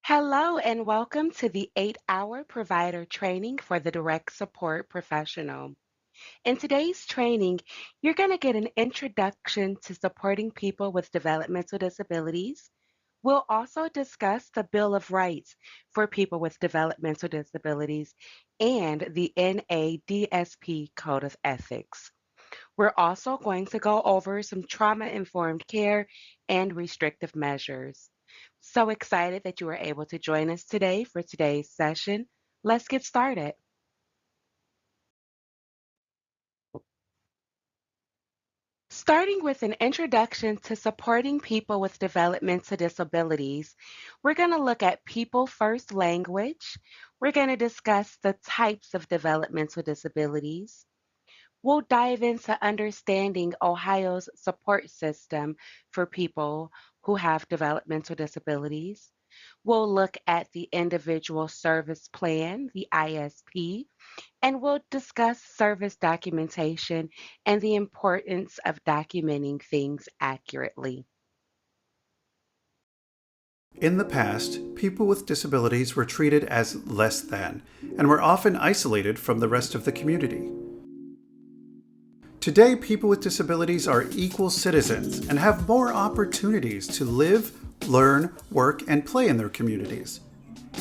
Hello, and welcome to the 8-hour provider training for the direct support professional. In today's training, you're going to get an introduction to supporting people with developmental disabilities. We'll also discuss the Bill of Rights for people with developmental disabilities and the NADSP Code of Ethics. We're also going to go over some trauma informed care and restrictive measures. So excited that you were able to join us today for today's session. Let's get started. Starting with an introduction to supporting people with developmental disabilities, we're going to look at people first language. We're going to discuss the types of developmental disabilities. We'll dive into understanding Ohio's support system for people who have developmental disabilities. We'll look at the Individual Service Plan, the ISP, and we'll discuss service documentation and the importance of documenting things accurately. In the past, people with disabilities were treated as less than and were often isolated from the rest of the community. Today, people with disabilities are equal citizens and have more opportunities to live, learn, work, and play in their communities.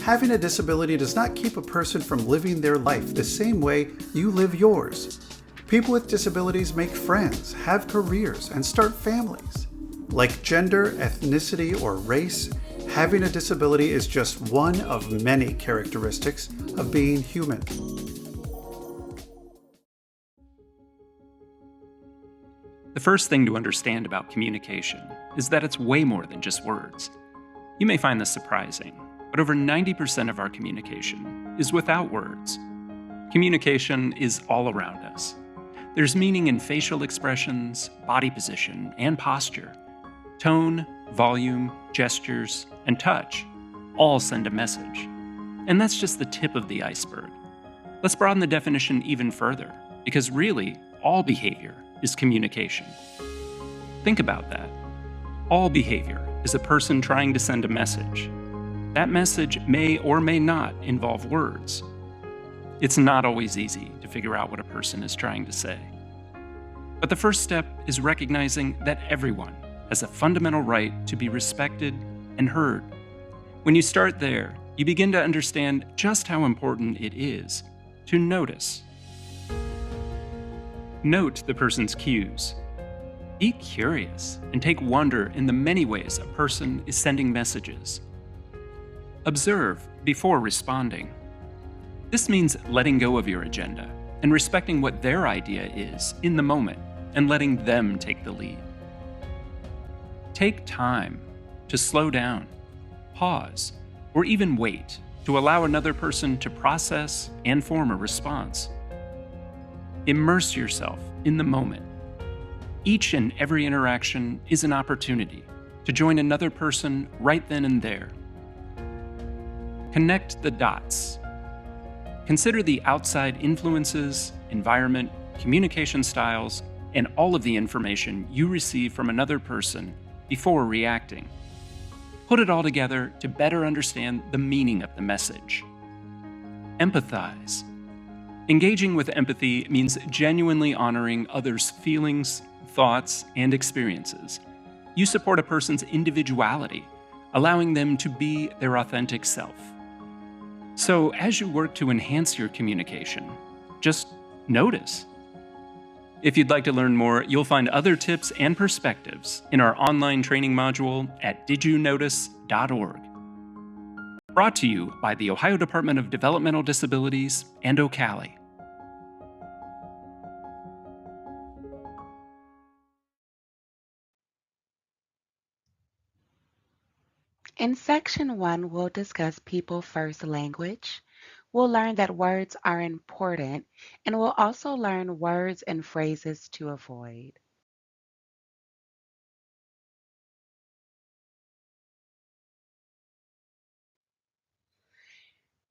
Having a disability does not keep a person from living their life the same way you live yours. People with disabilities make friends, have careers, and start families. Like gender, ethnicity, or race, having a disability is just one of many characteristics of being human. The first thing to understand about communication is that it's way more than just words. You may find this surprising, but over 90% of our communication is without words. Communication is all around us. There's meaning in facial expressions, body position, and posture. Tone, volume, gestures, and touch all send a message. And that's just the tip of the iceberg. Let's broaden the definition even further, because really, all behavior is communication. Think about that. All behavior is a person trying to send a message. That message may or may not involve words. It's not always easy to figure out what a person is trying to say. But the first step is recognizing that everyone has a fundamental right to be respected and heard. When you start there, you begin to understand just how important it is to notice. Note the person's cues. Be curious and take wonder in the many ways a person is sending messages. Observe before responding. This means letting go of your agenda and respecting what their idea is in the moment and letting them take the lead. Take time to slow down, pause, or even wait to allow another person to process and form a response. Immerse yourself in the moment. Each and every interaction is an opportunity to join another person right then and there. Connect the dots. Consider the outside influences, environment, communication styles, and all of the information you receive from another person before reacting. Put it all together to better understand the meaning of the message. Empathize. Engaging with empathy means genuinely honoring others' feelings, thoughts, and experiences. You support a person's individuality, allowing them to be their authentic self. So, as you work to enhance your communication, just notice. If you'd like to learn more, you'll find other tips and perspectives in our online training module at didyounotice.org. Brought to you by the Ohio Department of Developmental Disabilities and Ocali. In section 1, we'll discuss people first language. We'll learn that words are important, and we'll also learn words and phrases to avoid.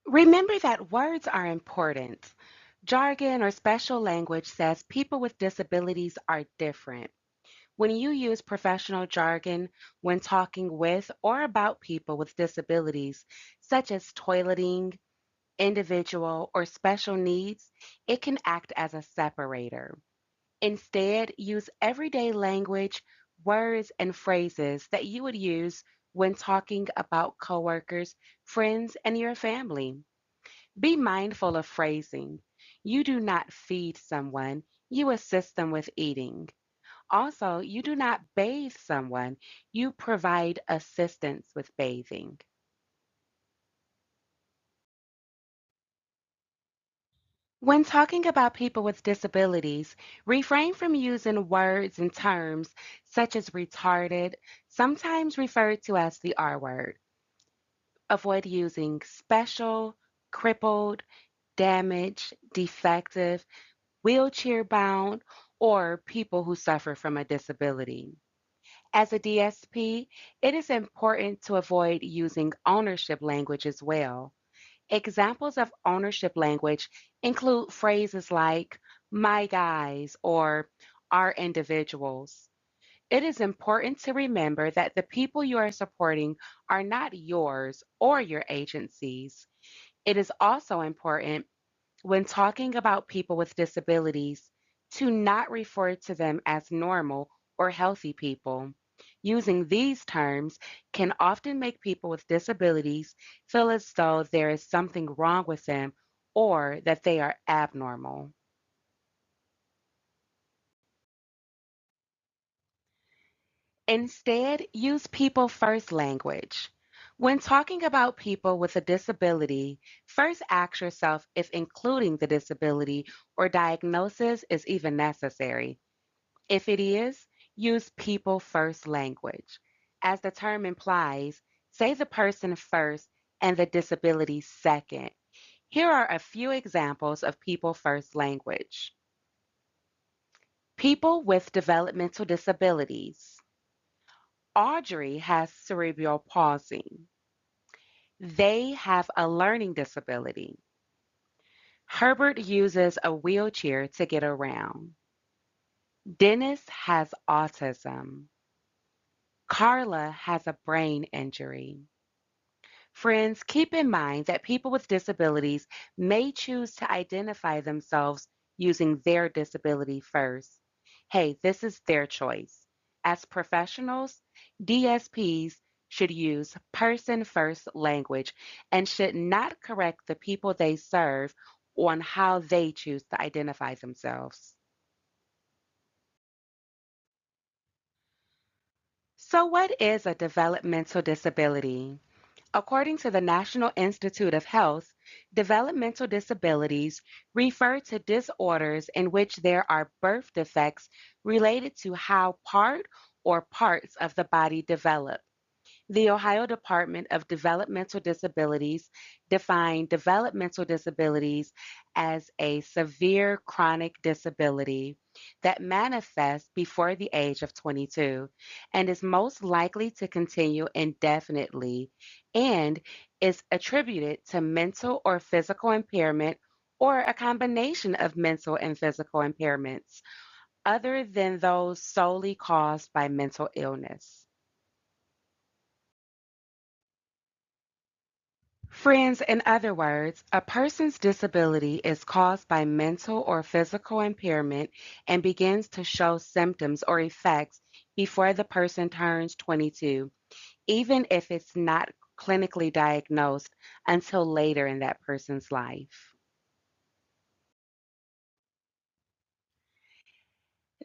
Remember that words are important. Jargon or special language says people with disabilities are different. When you use professional jargon when talking with or about people with disabilities, such as toileting, individual, or special needs, it can act as a separator. Instead, use everyday language, words, and phrases that you would use when talking about coworkers, friends, and your family. Be mindful of phrasing. You do not feed someone, you assist them with eating. Also, you do not bathe someone, you provide assistance with bathing. When talking about people with disabilities, refrain from using words and terms such as retarded, sometimes referred to as the R word. Avoid using special, crippled, damaged, defective, wheelchair bound, or people who suffer from a disability. As a DSP, it is important to avoid using ownership language as well. Examples of ownership language include phrases like my guys or our individuals. It is important to remember that the people you are supporting are not yours or your agency's. It is also important when talking about people with disabilities to not refer to them as normal or healthy people. Using these terms can often make people with disabilities feel as though there is something wrong with them or that they are abnormal. Instead, use people first language. When talking about people with a disability, first ask yourself if including the disability or diagnosis is even necessary. If it is, use people first language. As the term implies, say the person first and the disability second. Here are a few examples of people first language. People with developmental disabilities. Audrey has cerebral palsy. They have a learning disability. Herbert uses a wheelchair to get around. Dennis has autism. Carla has a brain injury. Friends, keep in mind that people with disabilities may choose to identify themselves using their disability first. Hey, this is their choice. As professionals, DSPs should use person first language and should not correct the people they serve on how they choose to identify themselves. So, what is a developmental disability? According to the National Institute of Health, developmental disabilities refer to disorders in which there are birth defects related to how part or parts of the body develop. The Ohio Department of Developmental Disabilities defined developmental disabilities as a severe chronic disability that manifests before the age of 22 and is most likely to continue indefinitely and is attributed to mental or physical impairment or a combination of mental and physical impairments other than those solely caused by mental illness. Friends, in other words, a person's disability is caused by mental or physical impairment and begins to show symptoms or effects before the person turns 22, even if it's not clinically diagnosed until later in that person's life.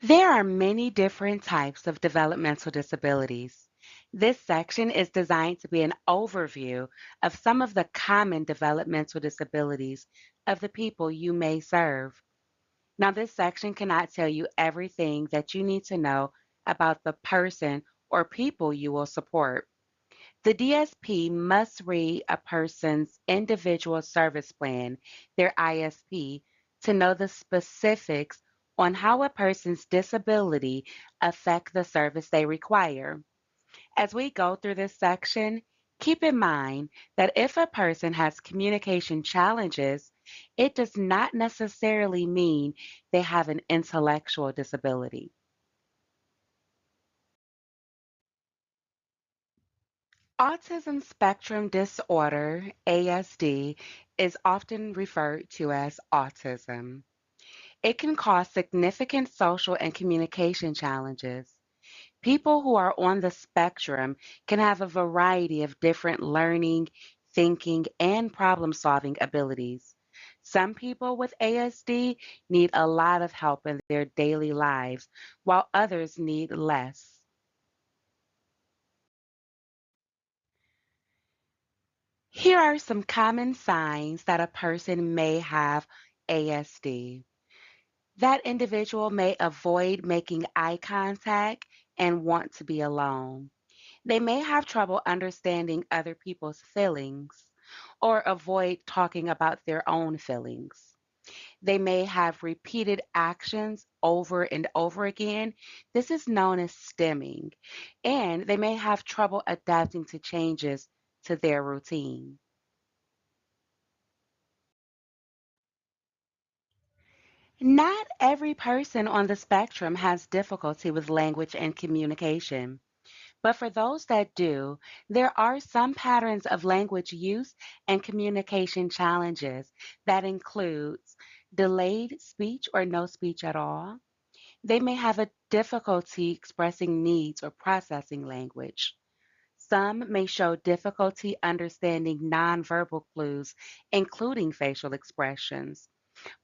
There are many different types of developmental disabilities. This section is designed to be an overview of some of the common developmental disabilities of the people you may serve. Now, this section cannot tell you everything that you need to know about the person or people you will support. The DSP must read a person's individual service plan, their ISP, to know the specifics on how a person's disability affect the service they require. As we go through this section, keep in mind that if a person has communication challenges, it does not necessarily mean they have an intellectual disability. Autism spectrum disorder, ASD, is often referred to as autism. It can cause significant social and communication challenges. People who are on the spectrum can have a variety of different learning, thinking, and problem solving abilities. Some people with ASD need a lot of help in their daily lives, while others need less. Here are some common signs that a person may have ASD. That individual may avoid making eye contact and want to be alone. They may have trouble understanding other people's feelings or avoid talking about their own feelings. They may have repeated actions over and over again. This is known as stimming. And they may have trouble adapting to changes to their routine. Not every person on the spectrum has difficulty with language and communication. But for those that do, there are some patterns of language use and communication challenges that includes delayed speech or no speech at all. They may have a difficulty expressing needs or processing language. Some may show difficulty understanding nonverbal clues, including facial expressions,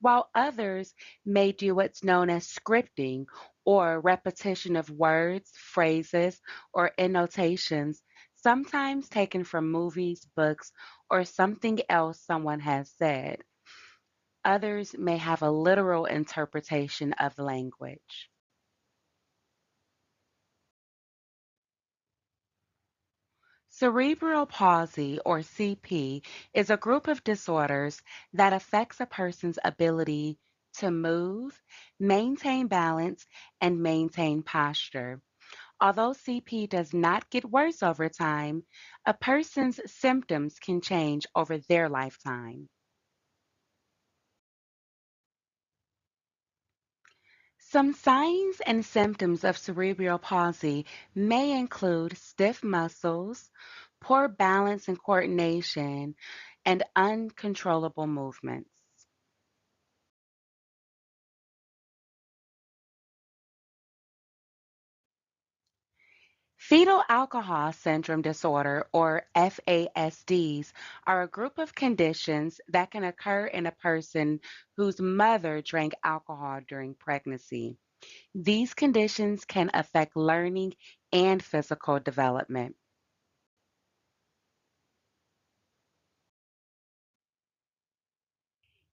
while others may do what's known as scripting or repetition of words, phrases, or annotations, sometimes taken from movies, books, or something else someone has said. Others may have a literal interpretation of language. Cerebral palsy, or CP, is a group of disorders that affects a person's ability to move, maintain balance, and maintain posture. Although CP does not get worse over time, a person's symptoms can change over their lifetime. Some signs and symptoms of cerebral palsy may include stiff muscles, poor balance and coordination, and uncontrollable movements. Fetal alcohol syndrome disorder, or FASDs, are a group of conditions that can occur in a person whose mother drank alcohol during pregnancy. These conditions can affect learning and physical development.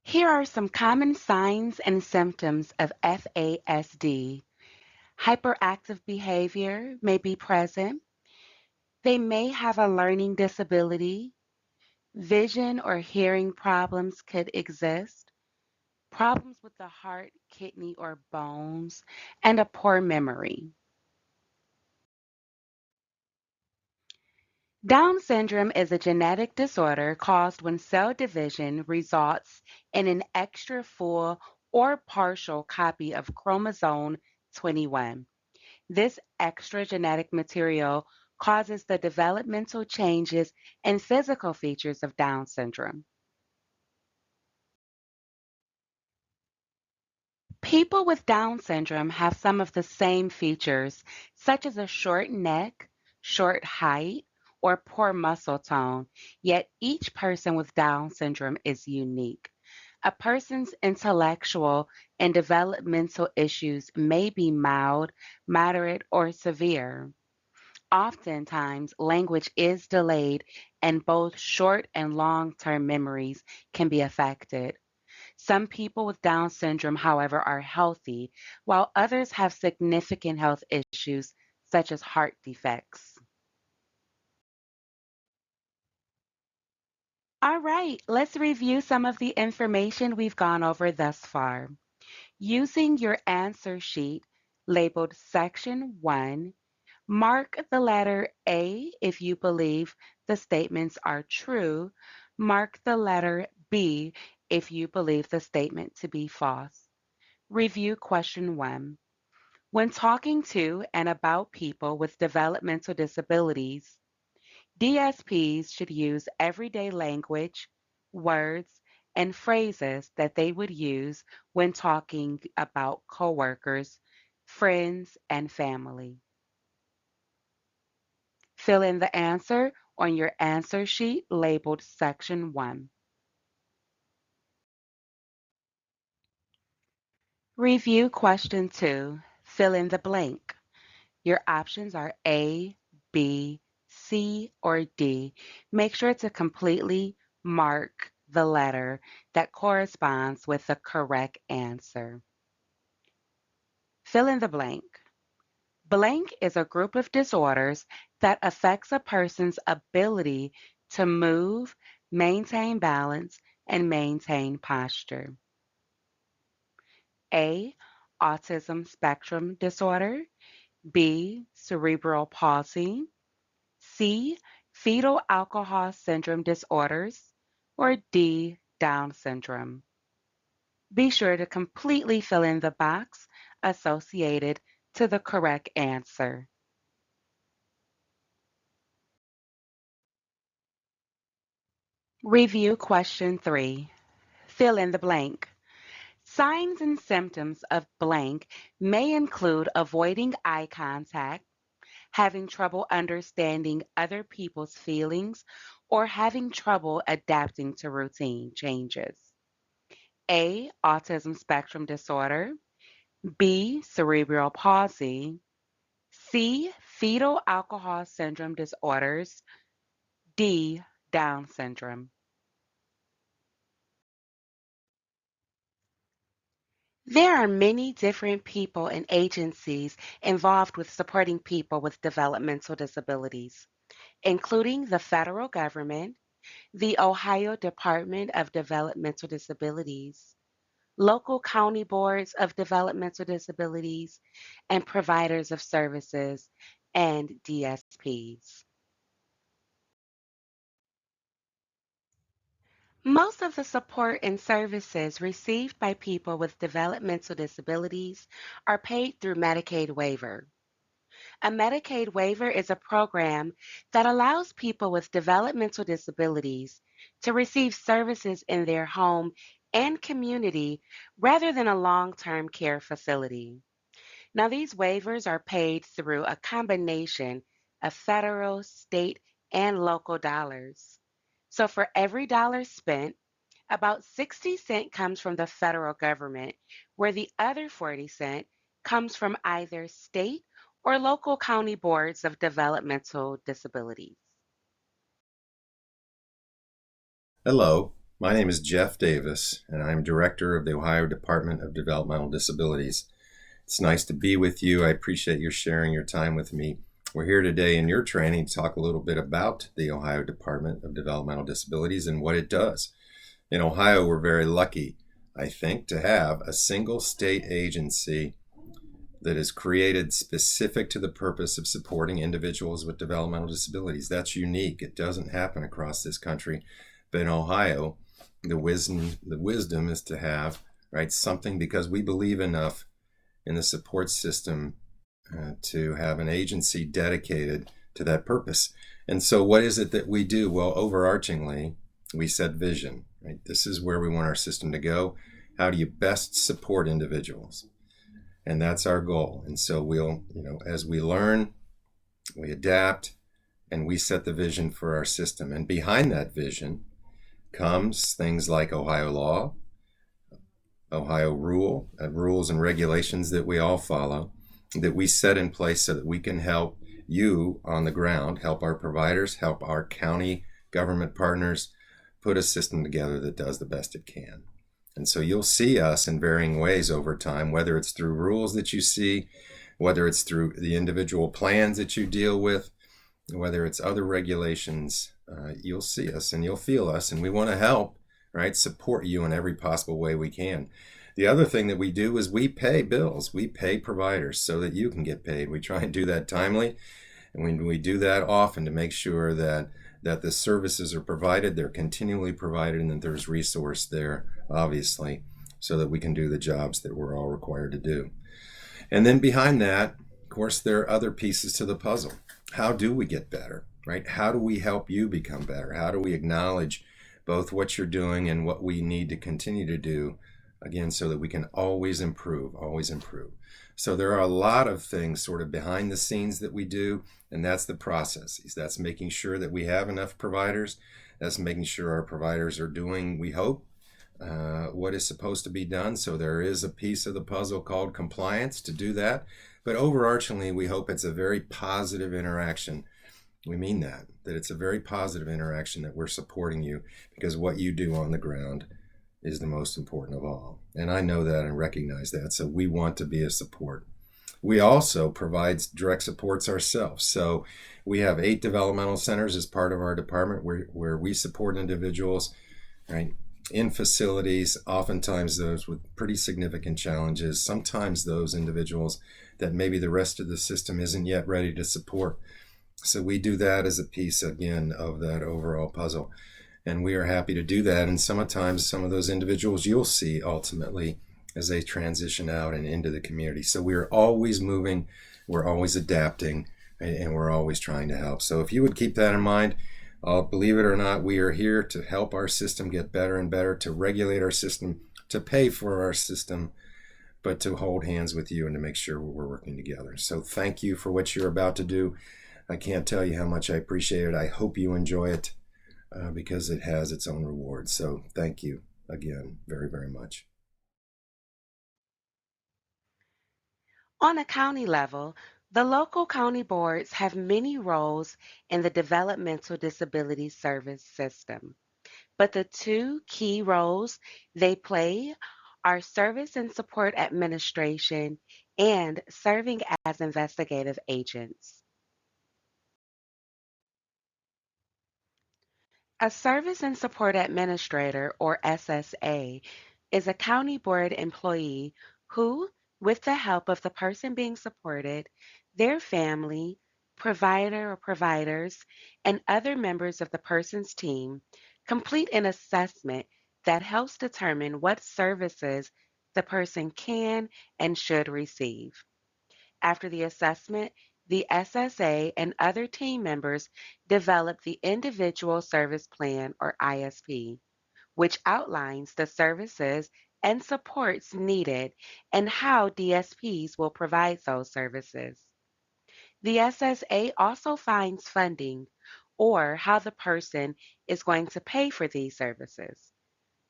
Here are some common signs and symptoms of FASD. Hyperactive behavior may be present. They may have a learning disability. Vision or hearing problems could exist. Problems with the heart, kidney, or bones, and a poor memory. Down syndrome is a genetic disorder caused when cell division results in an extra full or partial copy of chromosome 21. This extra genetic material causes the developmental changes and physical features of Down syndrome. People with Down syndrome have some of the same features, such as a short neck, short height, or poor muscle tone, yet each person with Down syndrome is unique. A person's intellectual and developmental issues may be mild, moderate, or severe. Oftentimes, language is delayed, and both short and long term memories can be affected. Some people with Down syndrome, however, are healthy, while others have significant health issues such as heart defects. All right, let's review some of the information we've gone over thus far. Using your answer sheet labeled Section 1, mark the letter A if you believe the statements are true. Mark the letter B if you believe the statement to be false. Review question 1. When talking to and about people with developmental disabilities, DSPs should use everyday language, words, and phrases that they would use when talking about coworkers, friends, and family. Fill in the answer on your answer sheet labeled Section 1. Review question 2. Fill in the blank. Your options are A, B, C, or D. Make sure to completely mark the letter that corresponds with the correct answer. Fill in the blank. Blank is a group of disorders that affects a person's ability to move, maintain balance, and maintain posture. A. Autism spectrum disorder. B. Cerebral palsy. C. Fetal alcohol syndrome disorders. Or D. Down syndrome. Be sure to completely fill in the box associated to the correct answer. Review question 3. Fill in the blank. Signs and symptoms of blank may include avoiding eye contact, having trouble understanding other people's feelings, or having trouble adapting to routine changes. A. Autism spectrum disorder. B. Cerebral palsy. C. Fetal alcohol syndrome disorders. D. Down syndrome. There are many different people and agencies involved with supporting people with developmental disabilities, including the federal government, the Ohio Department of Developmental Disabilities, local county boards of developmental disabilities, and providers of services and DSPs. Most of the support and services received by people with developmental disabilities are paid through Medicaid waiver. A Medicaid waiver is a program that allows people with developmental disabilities to receive services in their home and community rather than a long-term care facility. Now, these waivers are paid through a combination of federal, state, and local dollars. So for every dollar spent, about 60 cents comes from the federal government, where the other 40 cents comes from either state or local county boards of developmental disabilities. Hello, my name is Jeff Davis, and I'm Director of the Ohio Department of Developmental Disabilities. It's nice to be with you. I appreciate your sharing your time with me. We're here today in your training to talk a little bit about the Ohio Department of Developmental Disabilities and what it does. In Ohio, we're very lucky, I think, to have a single state agency that is created specific to the purpose of supporting individuals with developmental disabilities. That's unique. It doesn't happen across this country. But in Ohio, the wisdom is to have something, because we believe enough in the support system to have an agency dedicated to that purpose. And so what is it that we do? Well, overarchingly, we set vision. This is where we want our system to go. How do you best support individuals? And that's our goal. And so we'll, as we learn, we adapt, and we set the vision for our system. And behind that vision comes things like Ohio law, Ohio rules and regulations that we all follow, that we set in place so that we can help you on the ground, help our providers, help our county government partners put a system together that does the best it can. And so you'll see us in varying ways over time, whether it's through rules that you see, whether it's through the individual plans that you deal with, whether it's other regulations. You'll see us and you'll feel us, and we want to help, support you in every possible way we can. The other thing that we do is we pay bills. We pay providers so that you can get paid. We try and do that timely, and we do that often to make sure that the services are provided, they're continually provided, and that there's resource there, obviously, so that we can do the jobs that we're all required to do. And then behind that, of course, there are other pieces to the puzzle. How do we get better? right? How do we help you become better? How do we acknowledge both what you're doing and what we need to continue to do, again, so that we can always improve, always improve. So there are a lot of things sort of behind the scenes that we do, and that's the processes. That's making sure that we have enough providers. That's making sure our providers are doing, we hope, what is supposed to be done. So there is a piece of the puzzle called compliance to do that. But overarchingly, we hope it's a very positive interaction. We mean that it's a very positive interaction, that we're supporting you, because what you do on the ground is the most important of all. And I know that and recognize that. So we want to be a support. We also provide direct supports ourselves. So we have 8 developmental centers as part of our department where we support individuals, right, in facilities, oftentimes those with pretty significant challenges, sometimes those individuals that maybe the rest of the system isn't yet ready to support. So we do that as a piece, again, of that overall puzzle. And we are happy to do that. And sometimes some of those individuals you'll see ultimately as they transition out and into the community. So we're always moving, we're always adapting, and we're always trying to help. So if you would keep that in mind, believe it or not, we are here to help our system get better and better, to regulate our system, to pay for our system, but to hold hands with you and to make sure we're working together. So thank you for what you're about to do. I can't tell you how much I appreciate it. I hope you enjoy it because it has its own rewards. So thank you again very, very much. On a county level, the local county boards have many roles in the developmental disability service system, but the 2 key roles they play are service and support administration and serving as investigative agents. A Service and Support Administrator, or SSA, is a county board employee who, with the help of the person being supported, their family, provider or providers, and other members of the person's team, complete an assessment that helps determine what services the person can and should receive. After the assessment, the SSA and other team members develop the Individual Service Plan, or ISP, which outlines the services and supports needed and how DSPs will provide those services. The SSA also finds funding, or how the person is going to pay for these services.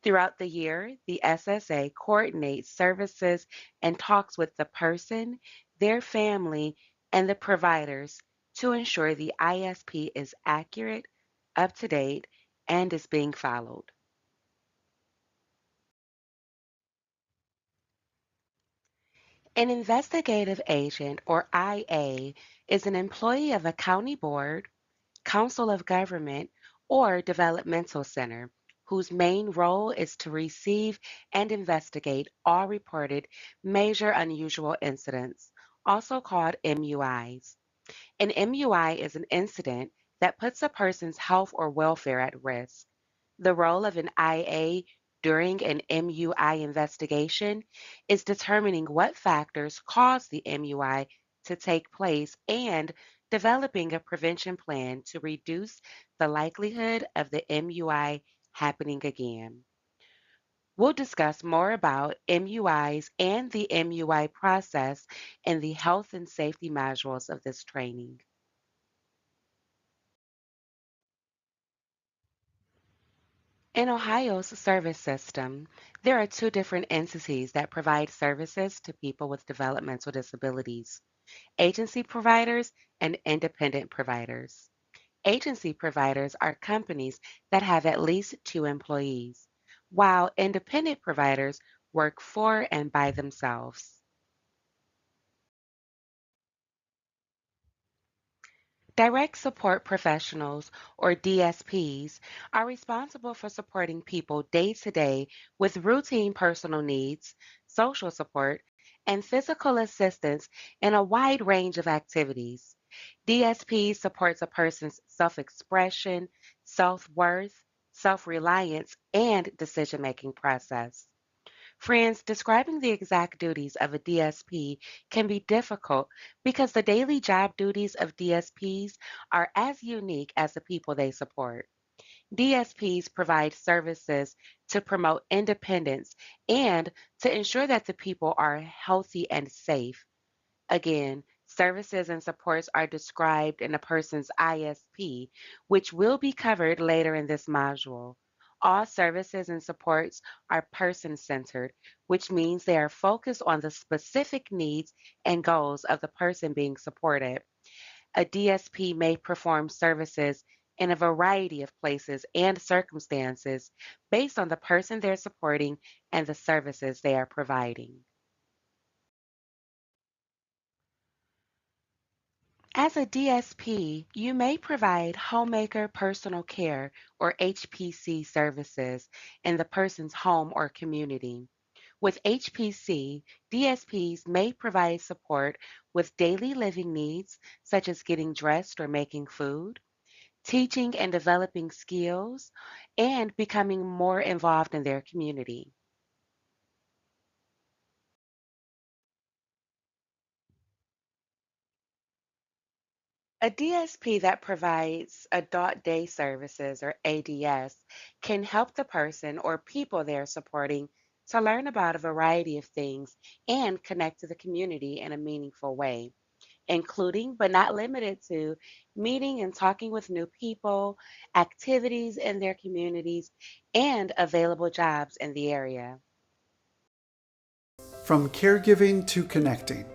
Throughout the year, the SSA coordinates services and talks with the person, their family, and the providers to ensure the ISP is accurate, up to date, and is being followed. An investigative agent, or IA, is an employee of a county board, council of government, or developmental center whose main role is to receive and investigate all reported major unusual incidents, also called MUIs. An MUI is an incident that puts a person's health or welfare at risk. The role of an IA during an MUI investigation is determining what factors cause the MUI to take place and developing a prevention plan to reduce the likelihood of the MUI happening again. We'll discuss more about MUIs and the MUI process in the health and safety modules of this training. In Ohio's service system, there are 2 different entities that provide services to people with developmental disabilities: agency providers and independent providers. Agency providers are companies that have at least 2 employees, while independent providers work for and by themselves. Direct support professionals, or DSPs, are responsible for supporting people day to day with routine personal needs, social support, and physical assistance in a wide range of activities. DSP supports a person's self expression, self worth, self reliance, and decision making process. Friends, describing the exact duties of a DSP can be difficult because the daily job duties of DSPs are as unique as the people they support. DSPs provide services to promote independence and to ensure that the people are healthy and safe. Again, services and supports are described in a person's ISP, which will be covered later in this module. All services and supports are person centered, which means they are focused on the specific needs and goals of the person being supported. A DSP may perform services in a variety of places and circumstances based on the person they're supporting and the services they are providing. As a DSP, you may provide homemaker personal care or HPC services in the person's home or community. With HPC, DSPs may provide support with daily living needs, such as getting dressed or making food, teaching and developing skills, and becoming more involved in their community. A DSP that provides adult day services or ADS can help the person or people they're supporting to learn about a variety of things and connect to the community in a meaningful way, including but not limited to meeting and talking with new people, activities in their communities, and available jobs in the area. From caregiving to connecting,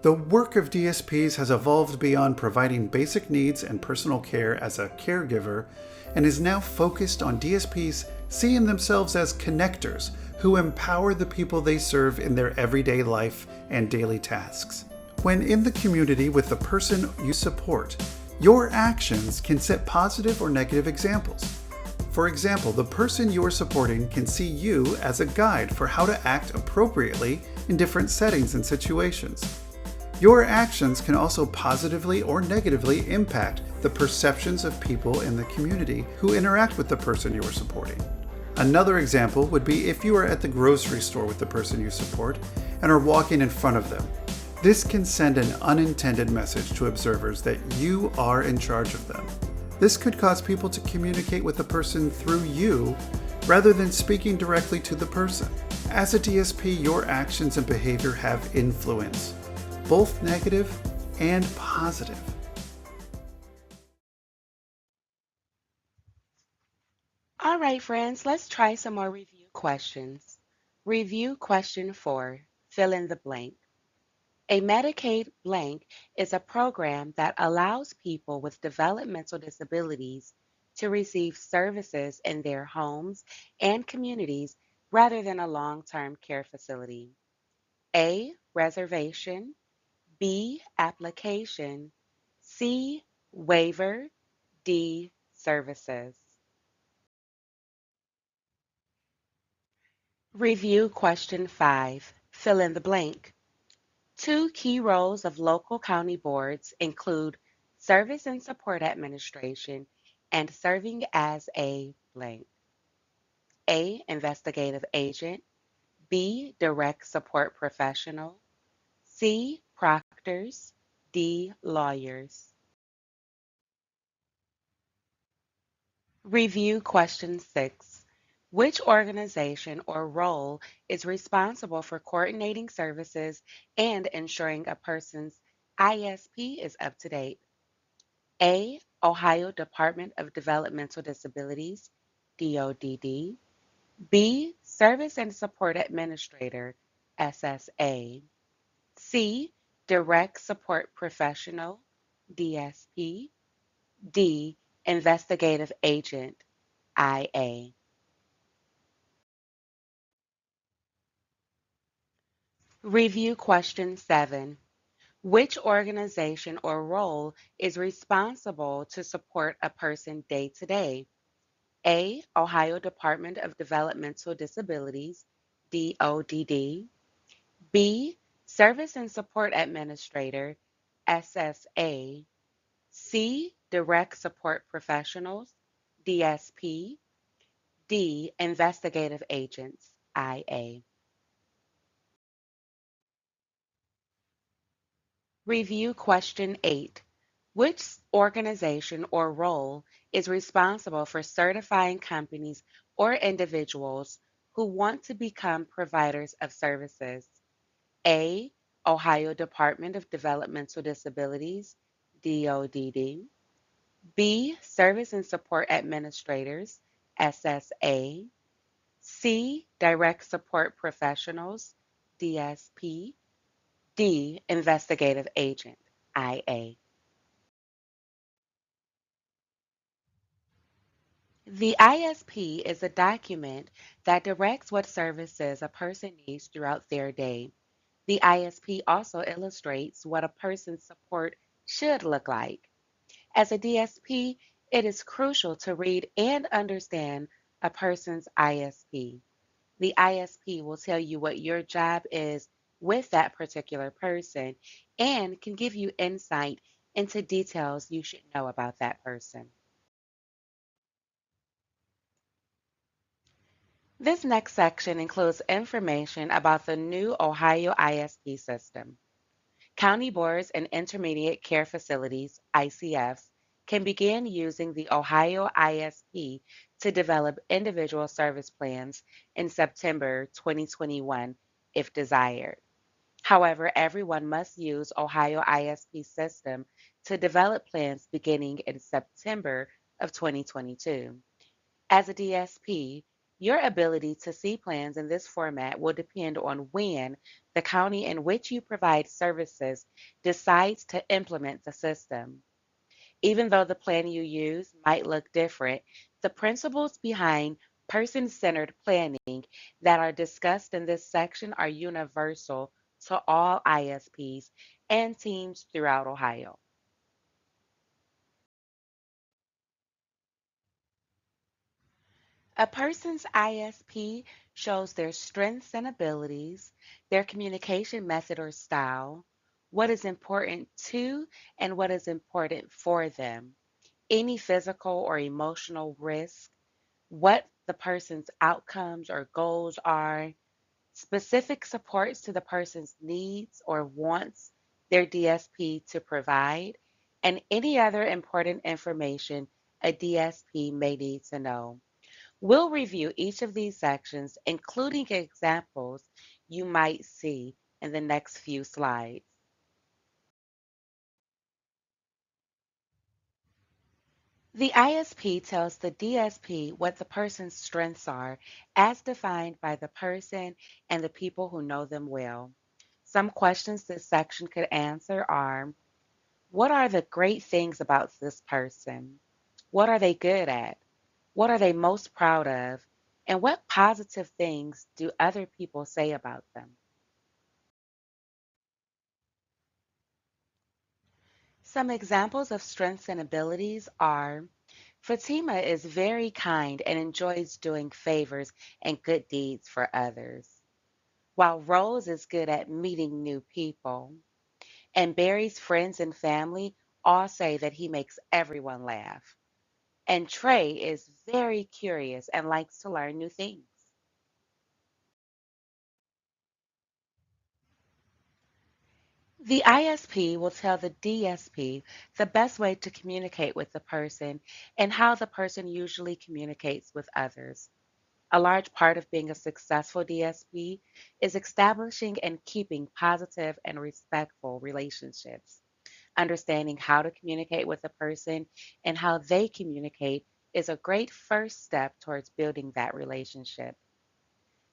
the work of DSPs has evolved beyond providing basic needs and personal care as a caregiver and is now focused on DSPs seeing themselves as connectors who empower the people they serve in their everyday life and daily tasks. When in the community with the person you support, your actions can set positive or negative examples. For example, the person you are supporting can see you as a guide for how to act appropriately in different settings and situations. Your actions can also positively or negatively impact the perceptions of people in the community who interact with the person you are supporting. Another example would be if you are at the grocery store with the person you support and are walking in front of them. This can send an unintended message to observers that you are in charge of them. This could cause people to communicate with the person through you rather than speaking directly to the person. As a DSP, your actions and behavior have influence, both negative and positive. All right, friends, let's try some more review questions. Review question 4, fill in the blank. A Medicaid blank is a program that allows people with developmental disabilities to receive services in their homes and communities rather than a long-term care facility. A, reservation. B, application. C, waiver. D, services. Review question 5. Fill in the blank. Two key roles of local county boards include service and support administration and serving as a blank. A, investigative agent. B, direct support professional. C, proctors. D, lawyers. Review question 6. Which organization or role is responsible for coordinating services and ensuring a person's ISP is up to date? A. Ohio Department of Developmental Disabilities, DODD. B. Service and Support Administrator, SSA. C. Direct Support Professional, DSP. D. Investigative Agent, IA. Review question 7. Which organization or role is responsible to support a person day to day? A. Ohio Department of Developmental Disabilities, DODD. B. Service and Support Administrator, SSA. C. Direct Support Professionals, DSP. D. Investigative Agents, IA. Review question 8. Which organization or role is responsible for certifying companies or individuals who want to become providers of services? A. Ohio Department of Developmental Disabilities, DODD. B. Service and Support Administrators, SSA. C. Direct Support Professionals, DSP. D. Investigative Agent, IA. The ISP is a document that directs what services a person needs throughout their day. The ISP also illustrates what a person's support should look like. As a DSP, it is crucial to read and understand a person's ISP. The ISP will tell you what your job is with that particular person and can give you insight into details you should know about that person. This next section includes information about the new Ohio ISP system. County boards and intermediate care facilities, ICFs, can begin using the Ohio ISP to develop individual service plans in September 2021 if desired. However, everyone must use Ohio ISP system to develop plans beginning in September of 2022. As a DSP, your ability to see plans in this format will depend on when the county in which you provide services decides to implement the system. Even though the plan you use might look different, the principles behind person centered planning that are discussed in this section are universal to all ISPs and teams throughout Ohio. A person's ISP shows their strengths and abilities, their communication method or style, what is important to and what is important for them, any physical or emotional risk, what the person's outcomes or goals are, specific supports to the person's needs or wants their DSP to provide, and any other important information a DSP may need to know. We'll review each of these sections, including examples you might see in the next few slides. The ISP tells the DSP what the person's strengths are, as defined by the person and the people who know them well. Some questions this section could answer are: what are the great things about this person? What are they good at? What are they most proud of? And what positive things do other people say about them? Some examples of strengths and abilities are: Fatima is very kind and enjoys doing favors and good deeds for others, while Rose is good at meeting new people. And Barry's friends and family all say that he makes everyone laugh. And Trey is very curious and likes to learn new things. The ISP will tell the DSP the best way to communicate with the person and how the person usually communicates with others. A large part of being a successful DSP is establishing and keeping positive and respectful relationships. Understanding how to communicate with a person and how they communicate is a great first step towards building that relationship.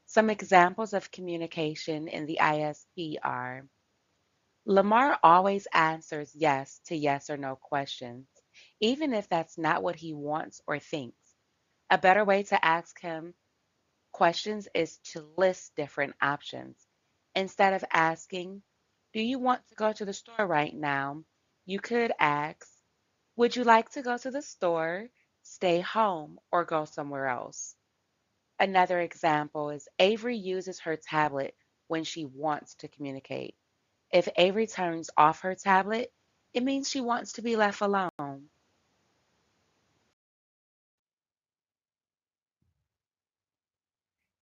Some examples of communication in the ISP are: Lamar always answers yes to yes or no questions, even if that's not what he wants or thinks. A better way to ask him questions is to list different options. Instead of asking, "Do you want to go to the store right now?" you could ask, "Would you like to go to the store, stay home, or go somewhere else?" Another example is Avery uses her tablet when she wants to communicate. If Avery turns off her tablet, it means she wants to be left alone.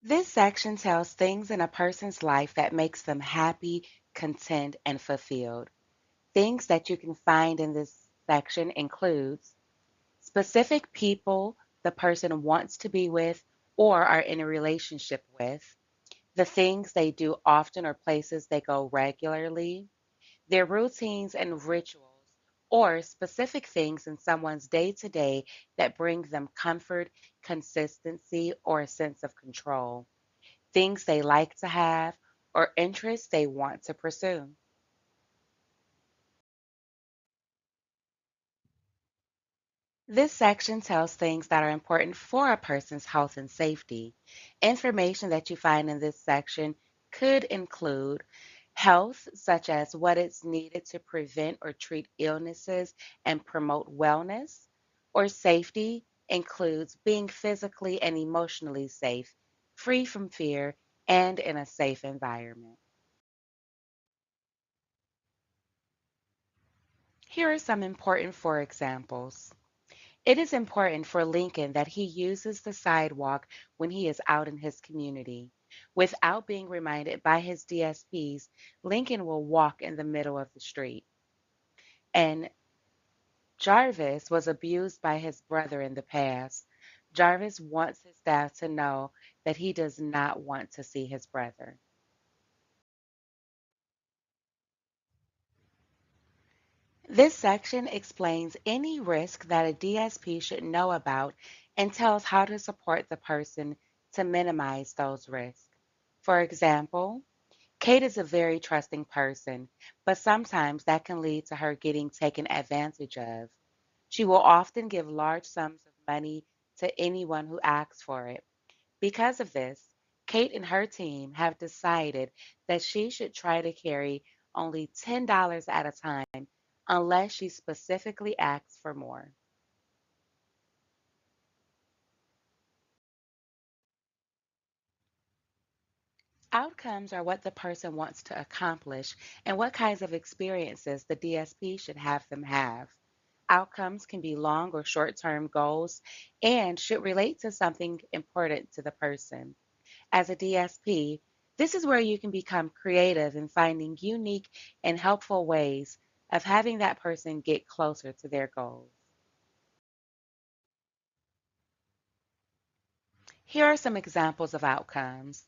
This section tells things in a person's life that makes them happy, content, and fulfilled. Things that you can find in this section includes specific people the person wants to be with or are in a relationship with, the things they do often or places they go regularly, their routines and rituals, or specific things in someone's day to day that bring them comfort, consistency, or a sense of control, things they like to have, or interests they want to pursue. This section tells things that are important for a person's health and safety. Information that you find in this section could include health, such as what is needed to prevent or treat illnesses and promote wellness, or safety includes being physically and emotionally safe, free from fear, and in a safe environment. Here are some important for examples. It is important for Lincoln that he uses the sidewalk when he is out in his community. Without being reminded by his DSPs, Lincoln will walk in the middle of the street. And Jarvis was abused by his brother in the past. Jarvis wants his staff to know that he does not want to see his brother. This section explains any risk that a DSP should know about and tells how to support the person to minimize those risks. For example, Kate is a very trusting person, but sometimes that can lead to her getting taken advantage of. She will often give large sums of money to anyone who asks for it. Because of this, Kate and her team have decided that she should try to carry only $10 at a time unless she specifically asks for more. Outcomes are what the person wants to accomplish and what kinds of experiences the DSP should have them have. Outcomes can be long or short term goals and should relate to something important to the person. As a DSP, this is where you can become creative in finding unique and helpful ways of having that person get closer to their goals. Here are some examples of outcomes.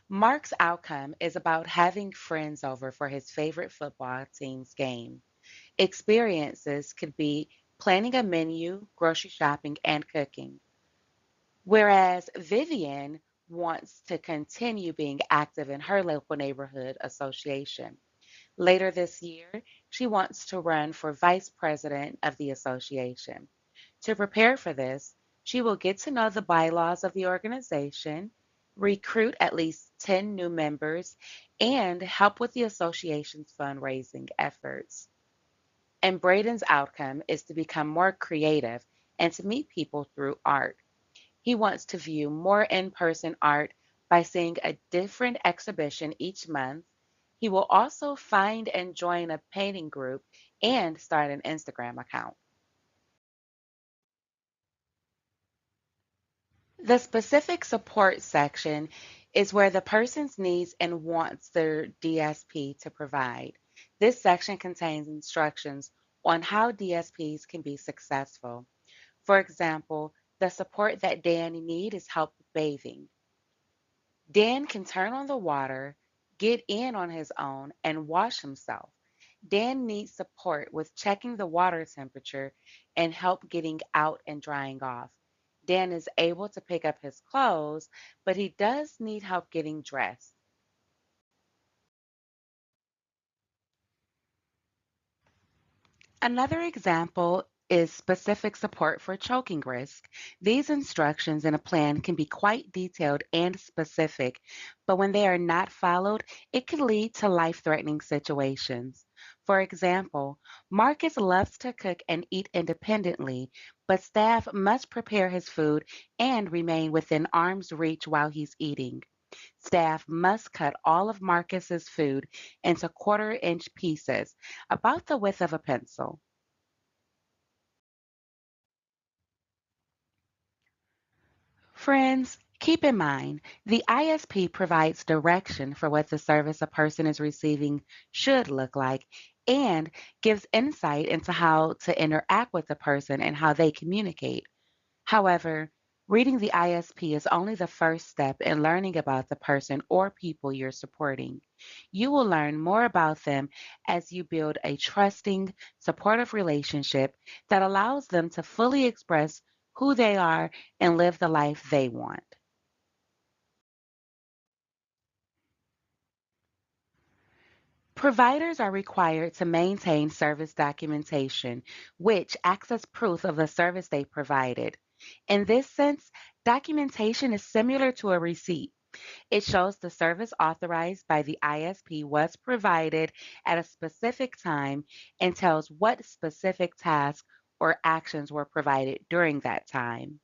Mark's outcome is about having friends over for his favorite football team's game. Experiences could be planning a menu, grocery shopping, and cooking. Whereas Vivian wants to continue being active in her local neighborhood association. Later this year, she wants to run for vice president of the association. To prepare for this, she will get to know the bylaws of the organization, recruit at least 10 new members, and help with the association's fundraising efforts. And Braden's outcome is to become more creative and to meet people through art. He wants to view more in person art by seeing a different exhibition each month. He will also find and join a painting group and start an Instagram account. The specific support section is where the person's needs and wants their DSP to provide. This section contains instructions on how DSPs can be successful. For example, the support that Dan needs is help with bathing. Dan can turn on the water, get in on his own, and wash himself. Dan needs support with checking the water temperature and help getting out and drying off. Dan is able to pick up his clothes, but he does need help getting dressed. Another example is specific support for choking risk. These instructions in a plan can be quite detailed and specific, but when they are not followed, it can lead to life threatening situations. For example, Marcus loves to cook and eat independently, but staff must prepare his food and remain within arm's reach while he's eating. Staff must cut all of Marcus's food into quarter-inch pieces, about the width of a pencil. Friends, keep in mind the ISP provides direction for what the service a person is receiving should look like and gives insight into how to interact with the person and how they communicate. However, reading the ISP is only the first step in learning about the person or people you're supporting. You will learn more about them as you build a trusting, supportive relationship that allows them to fully express who they are and live the life they want. Providers are required to maintain service documentation, which acts as proof of the service they provided. In this sense, documentation is similar to a receipt. It shows the service authorized by the ISP was provided at a specific time and tells what specific tasks or actions were provided during that time.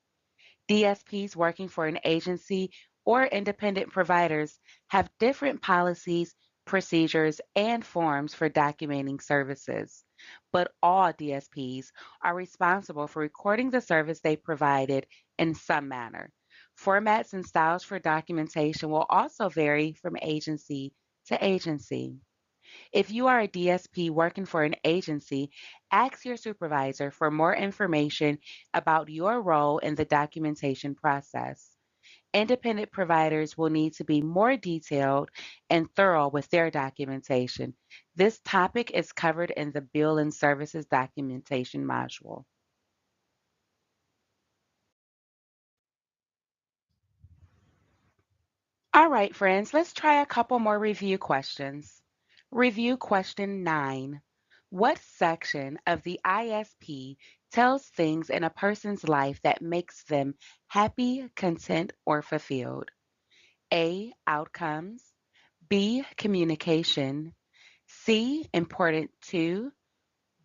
DSPs working for an agency or independent providers have different policies, procedures, and forms for documenting services. But all DSPs are responsible for recording the service they provided in some manner. Formats and styles for documentation will also vary from agency to agency. If you are a DSP working for an agency, ask your supervisor for more information about your role in the documentation process. Independent providers will need to be more detailed and thorough with their documentation. This topic is covered in the Bill and Services Documentation module. All right, friends, let's try a couple more review questions. Review question 9. What section of the ISP tells things in a person's life that makes them happy, content, or fulfilled? A. Outcomes. B. Communication. C. Important to.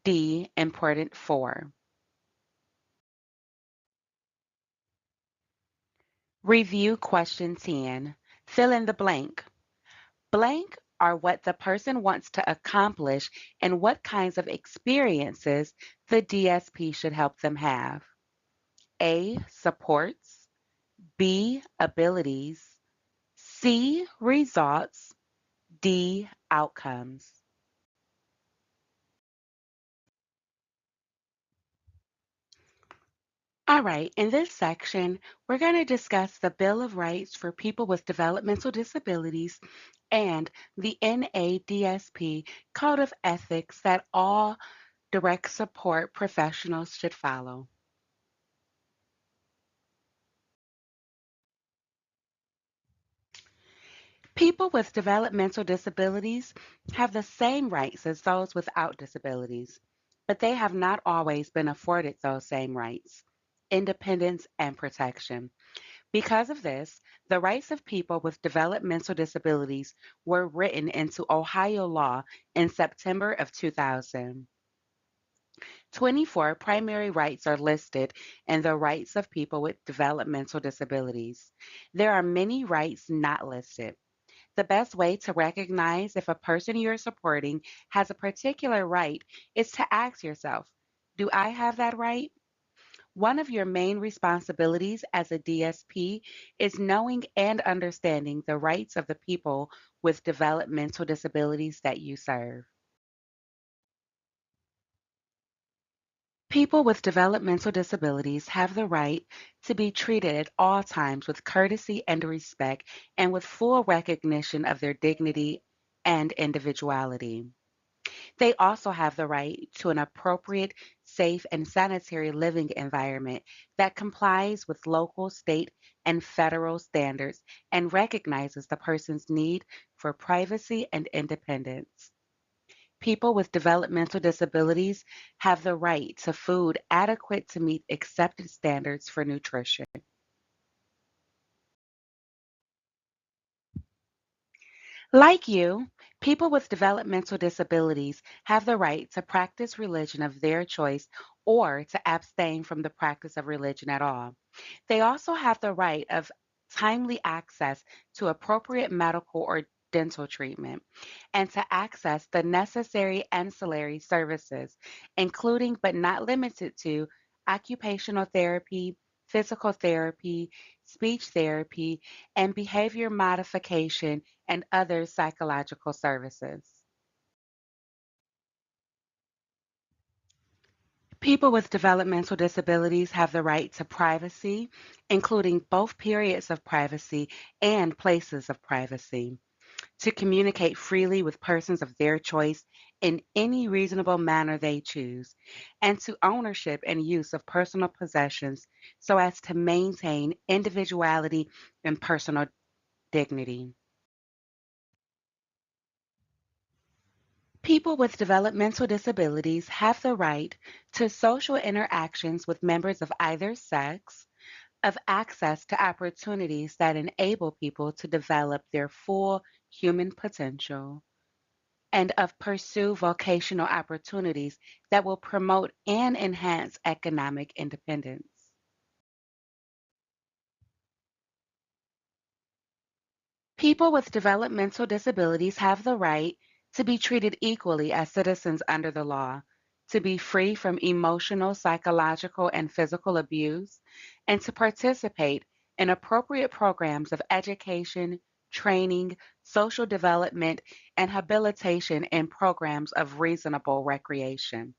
D. Important for. Review question 10. Fill in the blank. Blank are what the person wants to accomplish and what kinds of experiences the DSP should help them have. A. Supports. B. Abilities. C. Results. D. Outcomes. All right, in this section, we're going to discuss the Bill of Rights for people with developmental disabilities and the NADSP Code of Ethics that all direct support professionals should follow. People with developmental disabilities have the same rights as those without disabilities, but they have not always been afforded those same rights, independence, and protection. Because of this, the rights of people with developmental disabilities were written into Ohio law in September of 2000. 24 primary rights are listed in the Rights of People with Developmental Disabilities. There are many rights not listed. The best way to recognize if a person you're supporting has a particular right is to ask yourself, do I have that right? One of your main responsibilities as a DSP is knowing and understanding the rights of the people with developmental disabilities that you serve. People with developmental disabilities have the right to be treated at all times with courtesy and respect and with full recognition of their dignity and individuality. They also have the right to an appropriate, safe, and sanitary living environment that complies with local, state, and federal standards and recognizes the person's need for privacy and independence. People with developmental disabilities have the right to food adequate to meet accepted standards for nutrition. Like you, people with developmental disabilities have the right to practice religion of their choice or to abstain from the practice of religion at all. They also have the right of timely access to appropriate medical or dental treatment and to access the necessary ancillary services, including but not limited to occupational therapy, physical therapy, speech therapy, and behavior modification and other psychological services. People with developmental disabilities have the right to privacy, including both periods of privacy and places of privacy, to communicate freely with persons of their choice in any reasonable manner they choose, and to ownership and use of personal possessions so as to maintain individuality and personal dignity. People with developmental disabilities have the right to social interactions with members of either sex, of access to opportunities that enable people to develop their full human potential, and of pursue vocational opportunities that will promote and enhance economic independence. People with developmental disabilities have the right to be treated equally as citizens under the law, to be free from emotional, psychological, and physical abuse, and to participate in appropriate programs of education, training, social development, and habilitation in programs of reasonable recreation.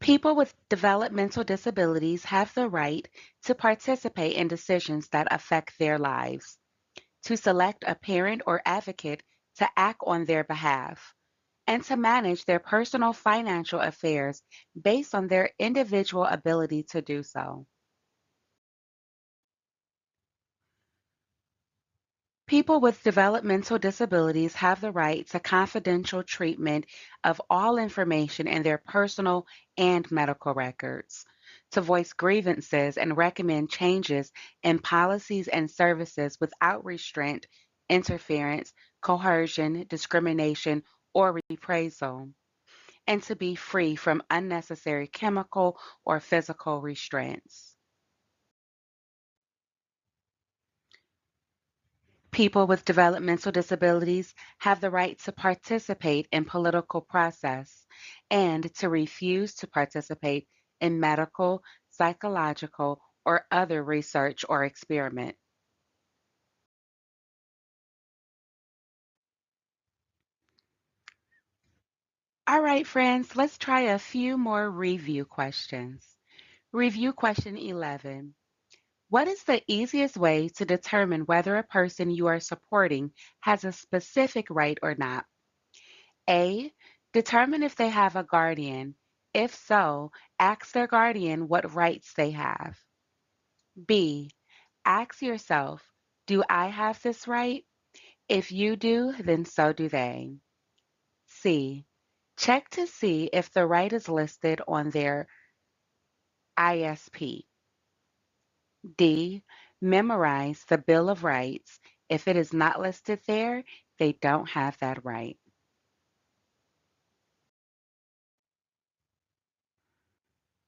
People with developmental disabilities have the right to participate in decisions that affect their lives, to select a parent or advocate to act on their behalf, and to manage their personal financial affairs based on their individual ability to do so. People with developmental disabilities have the right to confidential treatment of all information in their personal and medical records, to voice grievances and recommend changes in policies and services without restraint, interference, coercion, discrimination, or reprisal, and to be free from unnecessary chemical or physical restraints. People with developmental disabilities have the right to participate in political process and to refuse to participate in medical, psychological, or other research or experiment. All right, friends, let's try a few more review questions. Review question 11. What is the easiest way to determine whether a person you are supporting has a specific right or not? A. Determine if they have a guardian. If so, ask their guardian what rights they have. B. Ask yourself, do I have this right? If you do, then so do they. C. Check to see if the right is listed on their ISP. D. Memorize the Bill of Rights. If it is not listed there, they don't have that right.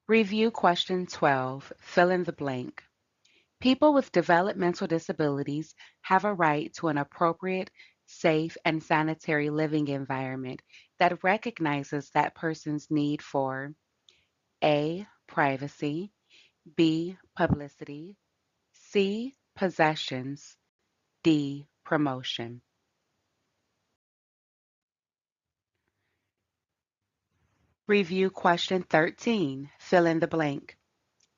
Review question 12. Fill in the blank. People with developmental disabilities have a right to an appropriate, safe, and sanitary living environment that recognizes that person's need for A. Privacy, B. Publicity, C. Possessions, D. Promotion. Review question 13. Fill in the blank.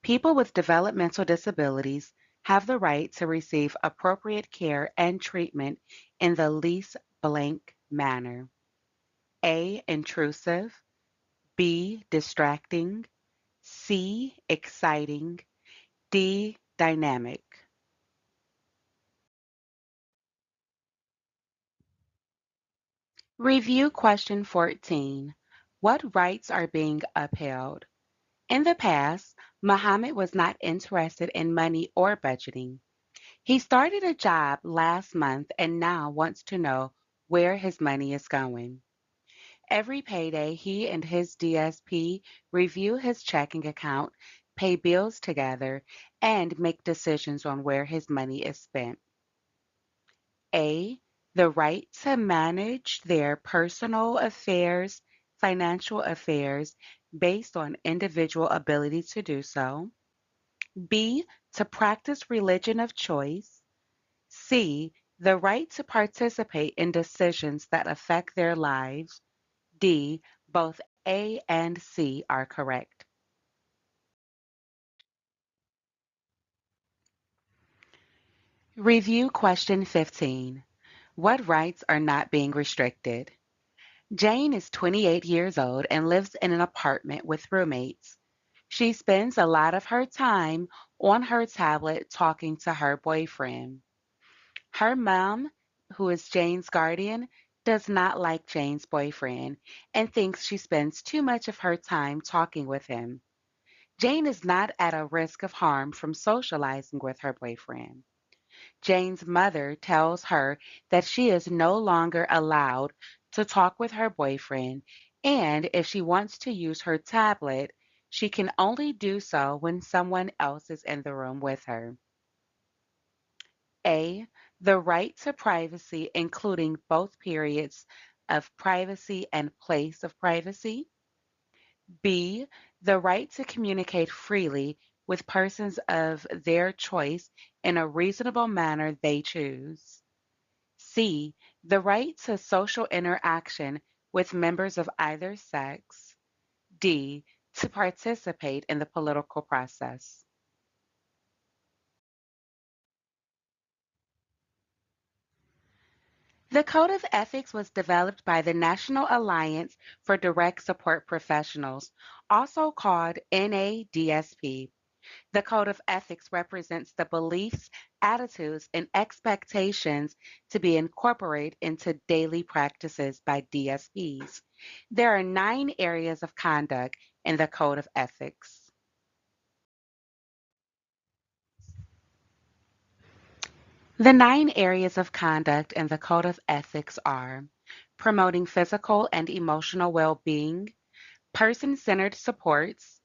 People with developmental disabilities have the right to receive appropriate care and treatment in the least blank manner. A. Intrusive, B. Distracting, C. Exciting, D. Dynamic. Review question 14. What rights are being upheld? In the past, Muhammad was not interested in money or budgeting. He started a job last month and now wants to know where his money is going. Every payday, he and his DSP review his checking account, pay bills together, and make decisions on where his money is spent. A. The right to manage their personal affairs, financial affairs, based on individual ability to do so. B. To practice religion of choice. C. The right to participate in decisions that affect their lives. D. Both A and C are correct. Review question 15. What rights are not being restricted? Jane is 28 years old and lives in an apartment with roommates. She spends a lot of her time on her tablet talking to her boyfriend. Her mom, who is Jane's guardian, does not like Jane's boyfriend and thinks she spends too much of her time talking with him. Jane is not at a risk of harm from socializing with her boyfriend. Jane's mother tells her that she is no longer allowed to talk with her boyfriend, and if she wants to use her tablet, she can only do so when someone else is in the room with her. A. The right to privacy, including both periods of privacy and place of privacy. B. The right to communicate freely with persons of their choice in a reasonable manner they choose. C. The right to social interaction with members of either sex. D. To participate in the political process. The Code of Ethics was developed by the National Alliance for Direct Support Professionals, also called NADSP. The Code of Ethics represents the beliefs, attitudes, and expectations to be incorporated into daily practices by DSPs. There are 9 areas of conduct in the Code of Ethics. The 9 areas of conduct in the Code of Ethics are promoting physical and emotional well being, person centered supports,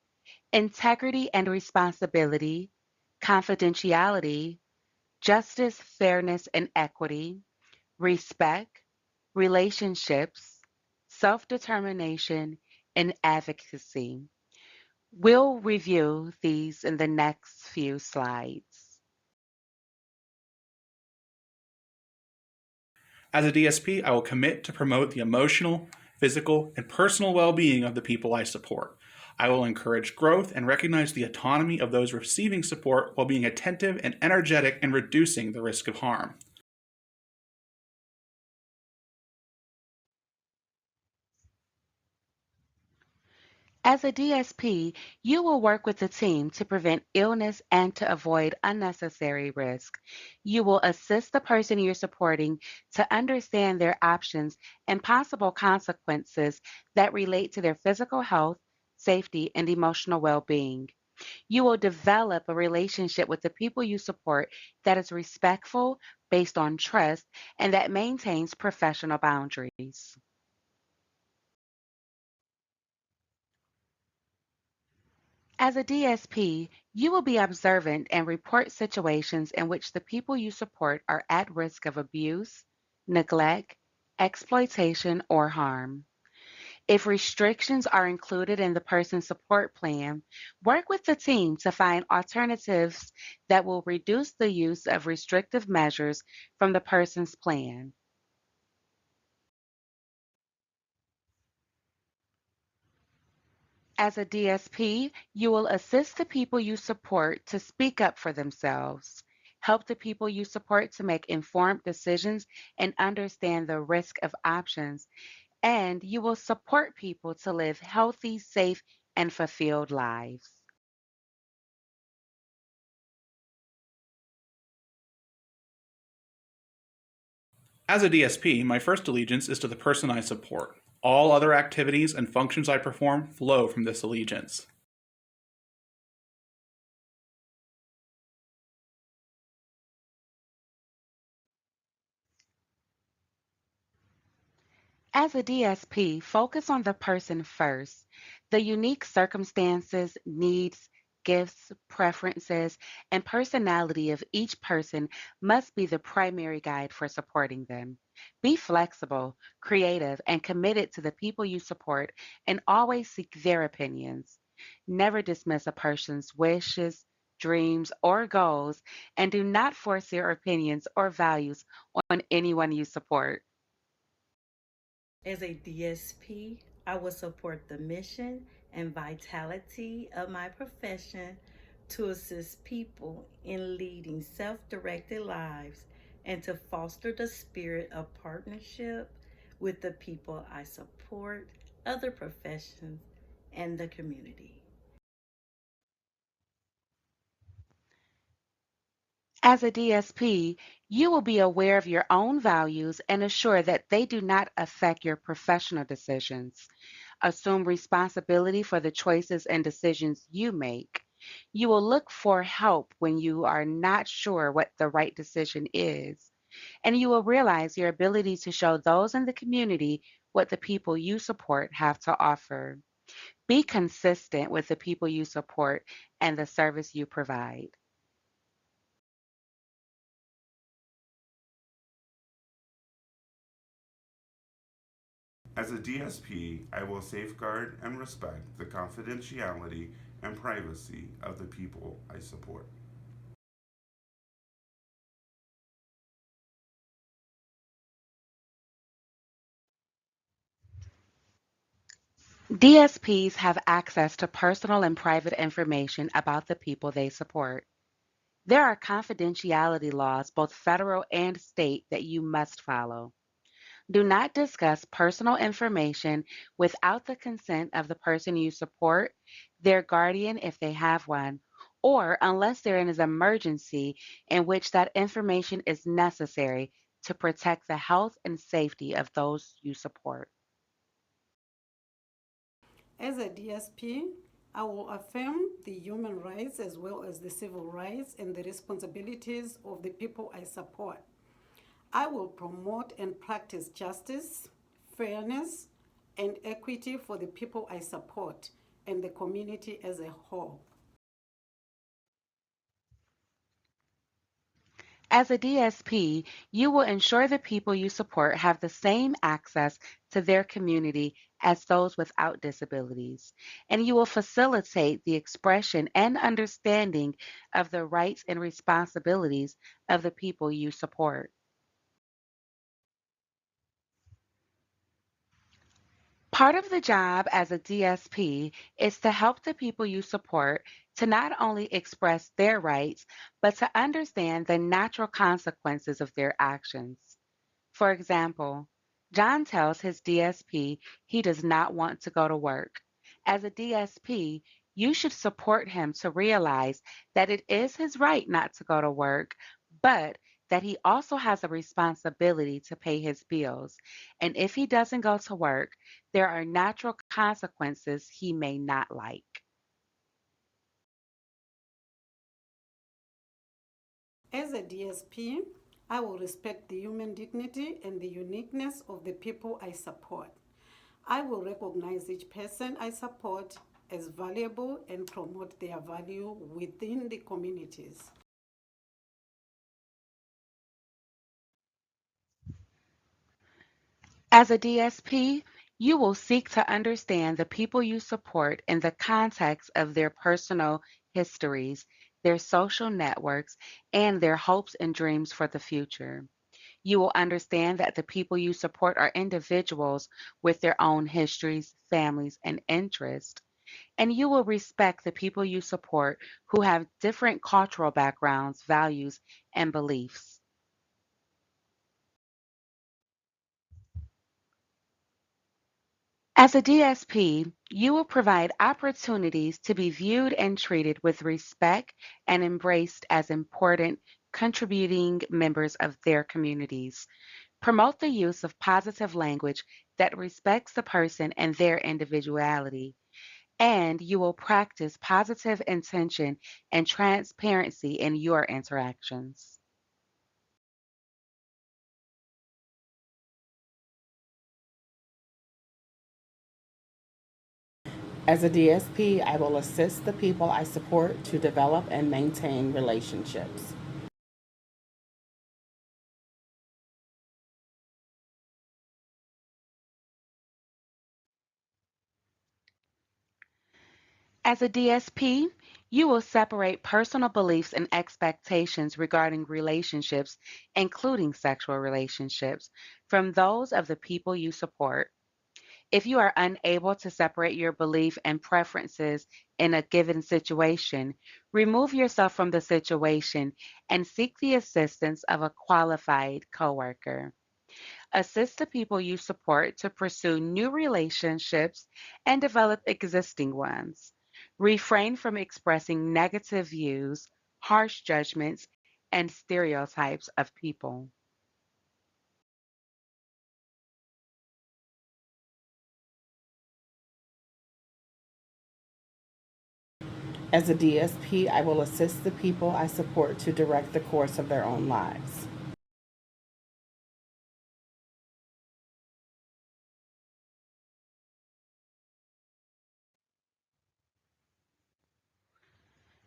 integrity and responsibility, confidentiality, justice, fairness, and equity, respect, relationships, self determination, and advocacy. We'll review these in the next few slides. As a DSP, I will commit to promote the emotional, physical, and personal well being of the people I support. I will encourage growth and recognize the autonomy of those receiving support while being attentive and energetic in reducing the risk of harm. As a DSP, you will work with the team to prevent illness and to avoid unnecessary risk. You will assist the person you're supporting to understand their options and possible consequences that relate to their physical health, safety, and emotional well being. You will develop a relationship with the people you support that is respectful, based on trust, and that maintains professional boundaries. As a DSP, you will be observant and report situations in which the people you support are at risk of abuse, neglect, exploitation, or harm. If restrictions are included in the person's support plan, work with the team to find alternatives that will reduce the use of restrictive measures from the person's plan. As a DSP, you will assist the people you support to speak up for themselves, help the people you support to make informed decisions and understand the risk of options, and you will support people to live healthy, safe, and fulfilled lives. As a DSP, my first allegiance is to the person I support. All other activities and functions I perform flow from this allegiance. As a DSP, focus on the person first. The unique circumstances, needs, gifts, preferences, and personality of each person must be the primary guide for supporting them. Be flexible, creative, and committed to the people you support, and always seek their opinions. Never dismiss a person's wishes, dreams, or goals, and do not force your opinions or values on anyone you support. As a DSP, I will support the mission and vitality of my profession to assist people in leading self directed lives and to foster the spirit of partnership with the people I support, other professions, and the community. As a DSP, you will be aware of your own values and assure that they do not affect your professional decisions. Assume responsibility for the choices and decisions you make. You will look for help when you are not sure what the right decision is. And you will realize your ability to show those in the community what the people you support have to offer. Be consistent with the people you support and the service you provide. As a DSP, I will safeguard and respect the confidentiality and privacy of the people I support. DSPs have access to personal and private information about the people they support. There are confidentiality laws, both federal and state, that you must follow. Do not discuss personal information without the consent of the person you support, their guardian if they have one, or unless there is an emergency in which that information is necessary to protect the health and safety of those you support. As a DSP, I will affirm the human rights as well as the civil rights and the responsibilities of the people I support. I will promote and practice justice, fairness, and equity for the people I support and the community as a whole. As a DSP, you will ensure the people you support have the same access to their community as those without disabilities, and you will facilitate the expression and understanding of the rights and responsibilities of the people you support. Part of the job as a DSP is to help the people you support to not only express their rights, but to understand the natural consequences of their actions. For example, John tells his DSP he does not want to go to work. As a DSP, you should support him to realize that it is his right not to go to work, but that he also has a responsibility to pay his bills. And if he doesn't go to work, there are natural consequences he may not like. As a DSP, I will respect the human dignity and the uniqueness of the people I support. I will recognize each person I support as valuable and promote their value within the communities. As a DSP, you will seek to understand the people you support in the context of their personal histories, their social networks, and their hopes and dreams for the future. You will understand that the people you support are individuals with their own histories, families, and interests. And you will respect the people you support who have different cultural backgrounds, values, and beliefs. As a DSP, you will provide opportunities to be viewed and treated with respect and embraced as important, contributing members of their communities. Promote the use of positive language that respects the person and their individuality. And you will practice positive intention and transparency in your interactions. As a DSP, I will assist the people I support to develop and maintain relationships. As a DSP, you will separate personal beliefs and expectations regarding relationships, including sexual relationships, from those of the people you support. If you are unable to separate your belief and preferences in a given situation, remove yourself from the situation and seek the assistance of a qualified coworker. Assist the people you support to pursue new relationships and develop existing ones. Refrain from expressing negative views, harsh judgments, and stereotypes of people. As a DSP, I will assist the people I support to direct the course of their own lives.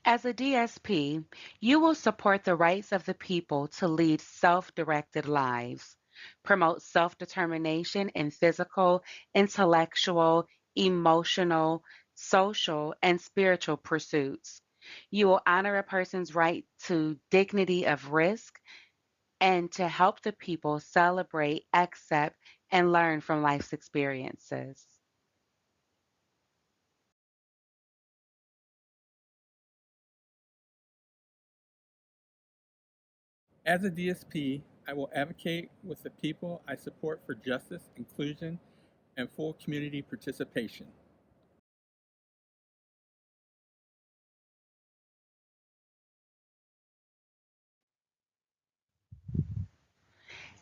As a DSP, you will support the rights of the people to lead self directed lives, promote self determination in physical, intellectual, emotional, social, and spiritual pursuits. You will honor a person's right to dignity of risk and to help the people celebrate, accept, and learn from life's experiences. As a DSP, I will advocate with the people I support for justice, inclusion, and full community participation.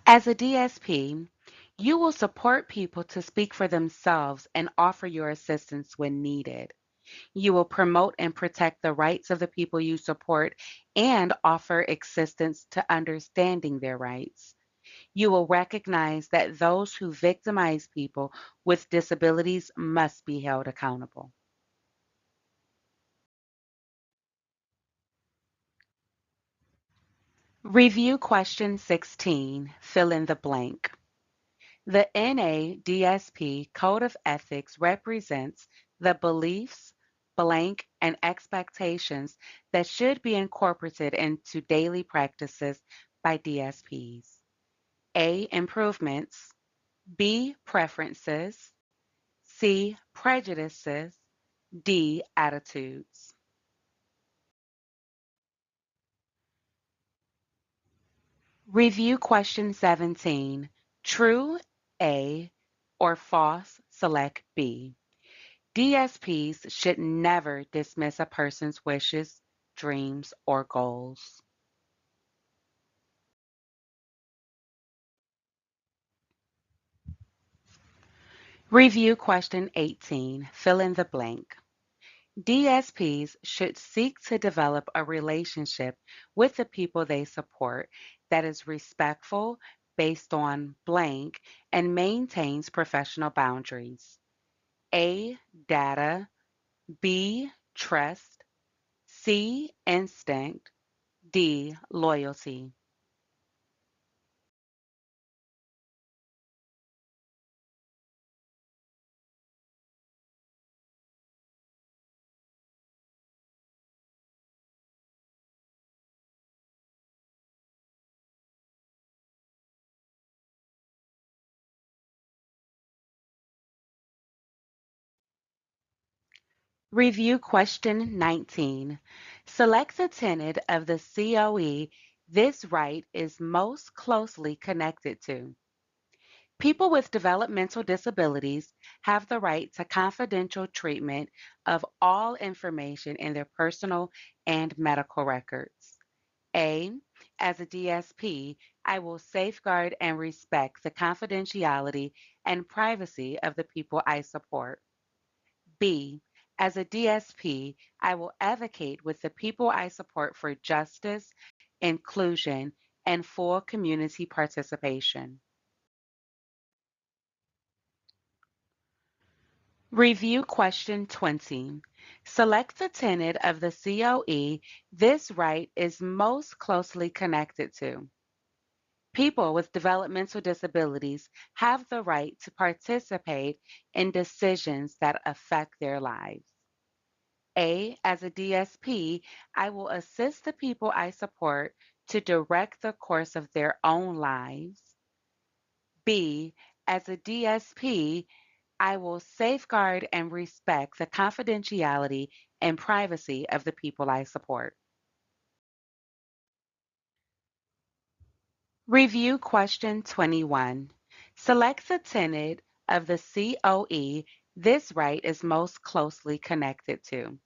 As a DSP, you will support people to speak for themselves and offer your assistance when needed. You will promote and protect the rights of the people you support and offer assistance to understanding their rights. You will recognize that those who victimize people with disabilities must be held accountable. Review question 16. Fill in the blank. The NADSP Code of Ethics represents the beliefs, blank, and expectations that should be incorporated into daily practices by DSPs. A. Improvements. B. Preferences. C. Prejudices. D. Attitudes. Review question 17. True A or false select B. DSPs should never dismiss a person's wishes, dreams, or goals. Review question 18. Fill in the blank. DSPs should seek to develop a relationship with the people they support that is respectful, based on blank, and maintains professional boundaries. A. Data. B. Trust. C. Instinct. D. Loyalty. Review question 19. Select the tenet of the COE this right is most closely connected to. People with developmental disabilities have the right to confidential treatment of all information in their personal and medical records. A. As a DSP, I will safeguard and respect the confidentiality and privacy of the people I support. B. As a DSP, I will advocate with the people I support for justice, inclusion, and full community participation. Review question 20. Select the tenet of the COE this right is most closely connected to. People with developmental disabilities have the right to participate in decisions that affect their lives. A, as a DSP, I will assist the people I support to direct the course of their own lives. B, as a DSP, I will safeguard and respect the confidentiality and privacy of the people I support. Review question 21. Select the tenet of the COE this right is most closely connected to.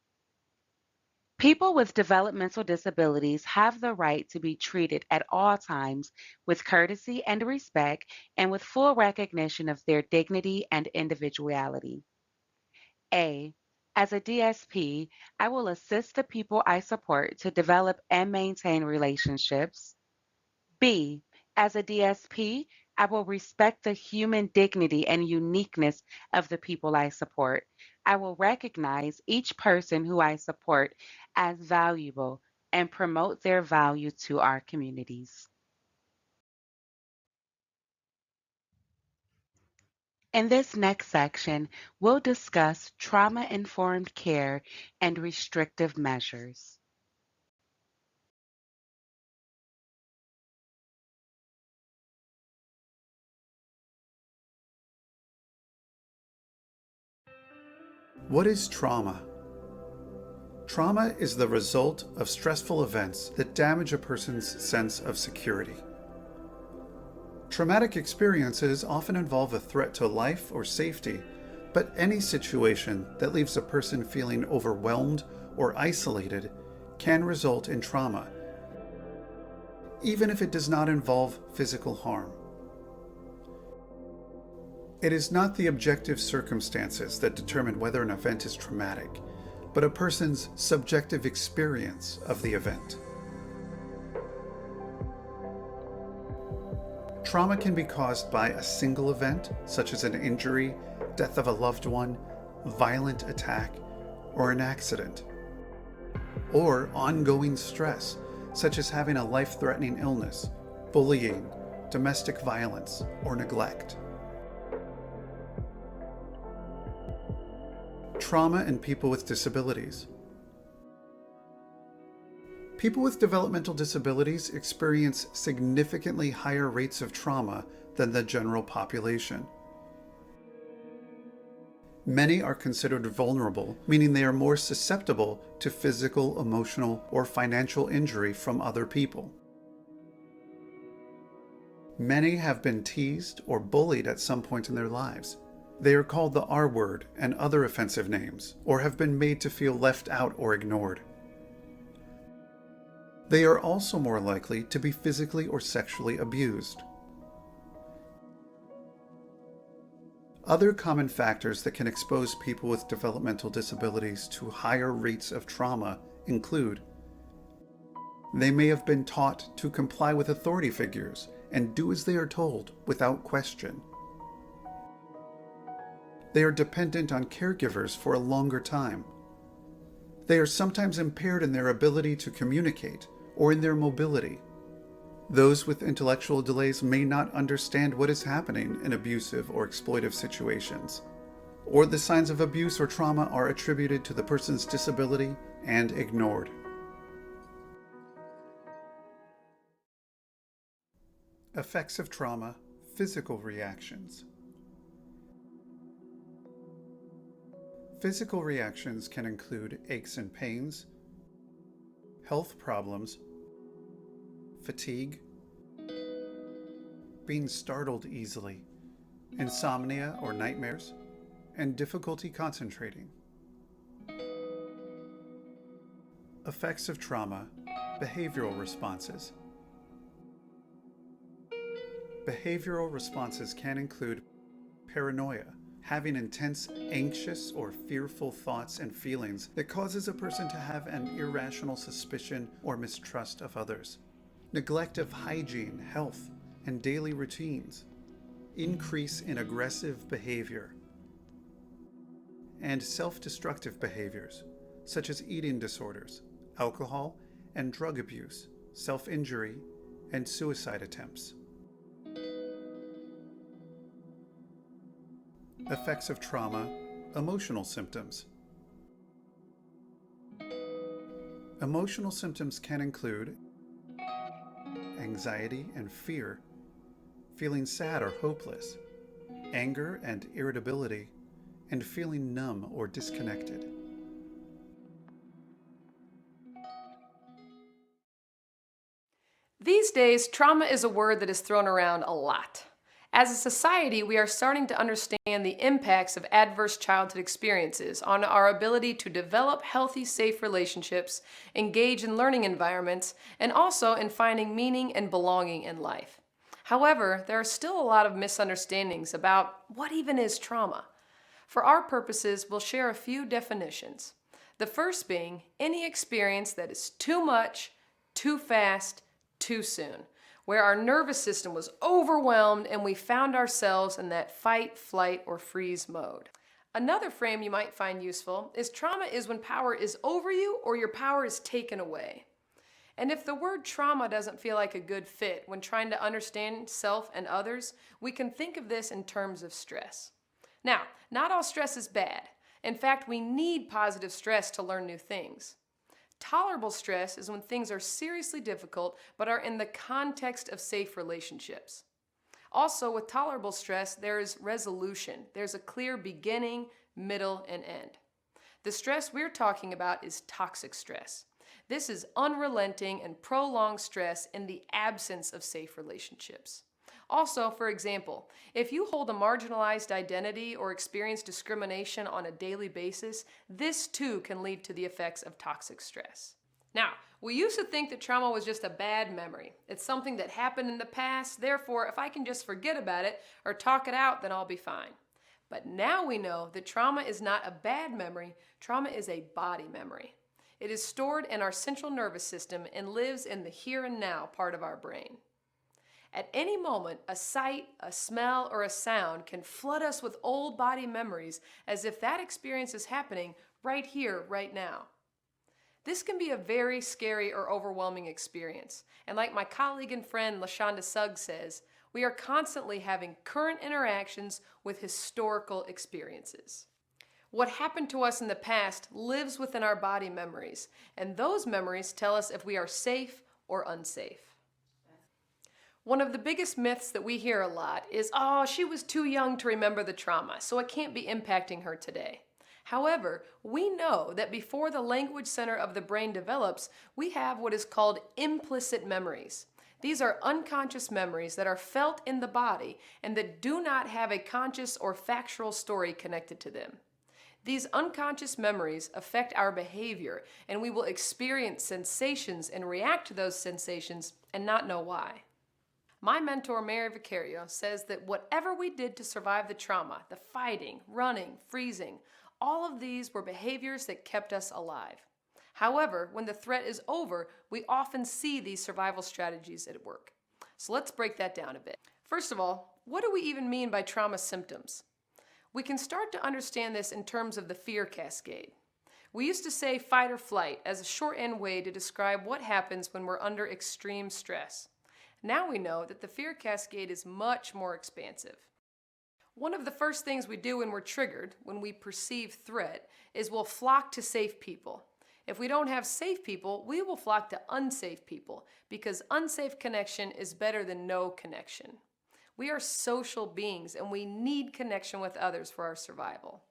People with developmental disabilities have the right to be treated at all times with courtesy and respect and with full recognition of their dignity and individuality. A. As a DSP, I will assist the people I support to develop and maintain relationships. B. As a DSP, I will respect the human dignity and uniqueness of the people I support. I will recognize each person who I support as valuable and promote their value to our communities. In this next section, we'll discuss trauma-informed care and restrictive measures. What is trauma? Trauma is the result of stressful events that damage a person's sense of security. Traumatic experiences often involve a threat to life or safety, but any situation that leaves a person feeling overwhelmed or isolated can result in trauma, even if it does not involve physical harm. It is not the objective circumstances that determine whether an event is traumatic, but a person's subjective experience of the event. Trauma can be caused by a single event, such as an injury, death of a loved one, violent attack, or an accident, or ongoing stress, such as having a life-threatening illness, bullying, domestic violence, or neglect. Trauma in people with disabilities. People with developmental disabilities experience significantly higher rates of trauma than the general population. Many are considered vulnerable, meaning they are more susceptible to physical, emotional, or financial injury from other people. Many have been teased or bullied at some point in their lives. They are called the R word and other offensive names, or have been made to feel left out or ignored. They are also more likely to be physically or sexually abused. Other common factors that can expose people with developmental disabilities to higher rates of trauma include: they may have been taught to comply with authority figures and do as they are told without question. They are dependent on caregivers for a longer time. They are sometimes impaired in their ability to communicate or in their mobility. Those with intellectual delays may not understand what is happening in abusive or exploitive situations, or the signs of abuse or trauma are attributed to the person's disability and ignored. Effects of trauma, physical reactions. Physical reactions can include aches and pains, health problems, fatigue, being startled easily, insomnia or nightmares, and difficulty concentrating. Effects of trauma, behavioral responses. Behavioral responses can include paranoia, having intense, anxious, or fearful thoughts and feelings that causes a person to have an irrational suspicion or mistrust of others. Neglect of hygiene, health, and daily routines. Increase in aggressive behavior. And self-destructive behaviors, such as eating disorders, alcohol and drug abuse, self-injury, and suicide attempts. Effects of trauma, emotional symptoms. Emotional symptoms can include anxiety and fear, feeling sad or hopeless, anger and irritability, and feeling numb or disconnected. These days, trauma is a word that is thrown around a lot. As a society, we are starting to understand the impacts of adverse childhood experiences on our ability to develop healthy, safe relationships, engage in learning environments, and also in finding meaning and belonging in life. However, there are still a lot of misunderstandings about what even is trauma. For our purposes, we'll share a few definitions. The first being any experience that is too much, too fast, too soon, where our nervous system was overwhelmed and we found ourselves in that fight, flight, or freeze mode. Another frame you might find useful is trauma is when power is over you or your power is taken away. And if the word trauma doesn't feel like a good fit when trying to understand self and others, we can think of this in terms of stress. Now, not all stress is bad. In fact, we need positive stress to learn new things. Tolerable stress is when things are seriously difficult but are in the context of safe relationships. Also, with tolerable stress, there is resolution. There's a clear beginning, middle, and end. The stress we're talking about is toxic stress. This is unrelenting and prolonged stress in the absence of safe relationships. Also, for example, if you hold a marginalized identity or experience discrimination on a daily basis, this too can lead to the effects of toxic stress. Now, we used to think that trauma was just a bad memory. It's something that happened in the past, therefore, if I can just forget about it or talk it out, then I'll be fine. But now we know that trauma is not a bad memory, trauma is a body memory. It is stored in our central nervous system and lives in the here and now part of our brain. At any moment, a sight, a smell, or a sound can flood us with old body memories as if that experience is happening right here, right now. This can be a very scary or overwhelming experience. And like my colleague and friend LaShonda Suggs says, we are constantly having current interactions with historical experiences. What happened to us in the past lives within our body memories, and those memories tell us if we are safe or unsafe. One of the biggest myths that we hear a lot is, oh, she was too young to remember the trauma, so it can't be impacting her today. However, we know that before the language center of the brain develops, we have what is called implicit memories. These are unconscious memories that are felt in the body and that do not have a conscious or factual story connected to them. These unconscious memories affect our behavior, and we will experience sensations and react to those sensations and not know why. My mentor, Mary Vicario, says that whatever we did to survive the trauma, the fighting, running, freezing, all of these were behaviors that kept us alive. However, when the threat is over, we often see these survival strategies at work. So let's break that down a bit. First of all, what do we even mean by trauma symptoms? We can start to understand this in terms of the fear cascade. We used to say fight or flight as a shorthand way to describe what happens when we're under extreme stress. Now we know that the fear cascade is much more expansive. One of the first things we do when we're triggered, when we perceive threat, is we'll flock to safe people. If we don't have safe people, we will flock to unsafe people because unsafe connection is better than no connection. We are social beings and we need connection with others for our survival.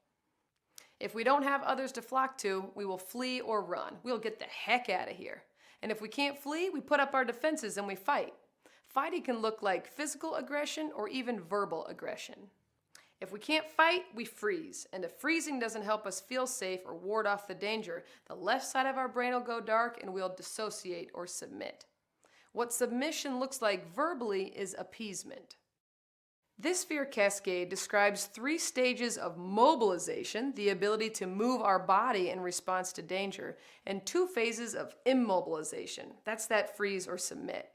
If we don't have others to flock to, we will flee or run. We'll get the heck out of here. And if we can't flee, we put up our defenses and we fight. Fighting can look like physical aggression or even verbal aggression. If we can't fight, we freeze. And if freezing doesn't help us feel safe or ward off the danger, the left side of our brain will go dark and we'll dissociate or submit. What submission looks like verbally is appeasement. This fear cascade describes 3 stages of mobilization, the ability to move our body in response to danger, and 2 phases of immobilization. That's that freeze or submit.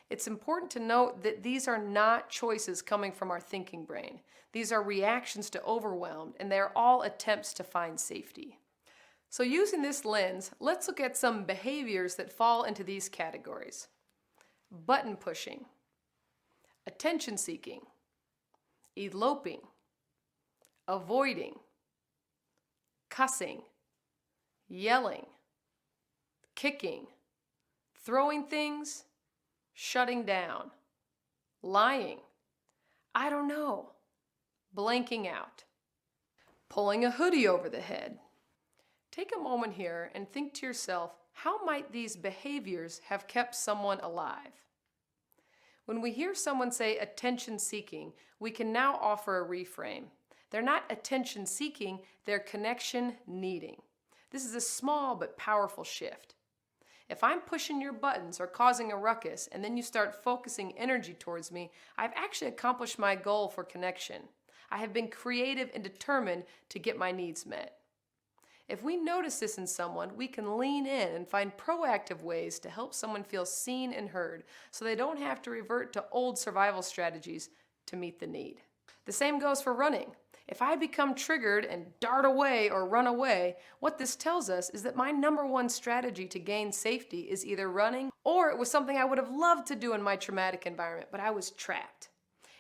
It's important to note that these are not choices coming from our thinking brain. These are reactions to overwhelm, and they're all attempts to find safety. So using this lens, let's look at some behaviors that fall into these categories. Button pushing, attention seeking, eloping, avoiding, cussing, yelling, kicking, throwing things, shutting down, lying, I don't know, blanking out, pulling a hoodie over the head. Take a moment here and think to yourself, how might these behaviors have kept someone alive? When we hear someone say attention seeking, we can now offer a reframe. They're not attention seeking, they're connection needing. This is a small but powerful shift. If I'm pushing your buttons or causing a ruckus and then you start focusing energy towards me, I've actually accomplished my goal for connection. I have been creative and determined to get my needs met. If we notice this in someone, we can lean in and find proactive ways to help someone feel seen and heard so they don't have to revert to old survival strategies to meet the need. The same goes for running. If I become triggered and dart away or run away, what this tells us is that my number one strategy to gain safety is either running or it was something I would have loved to do in my traumatic environment, but I was trapped.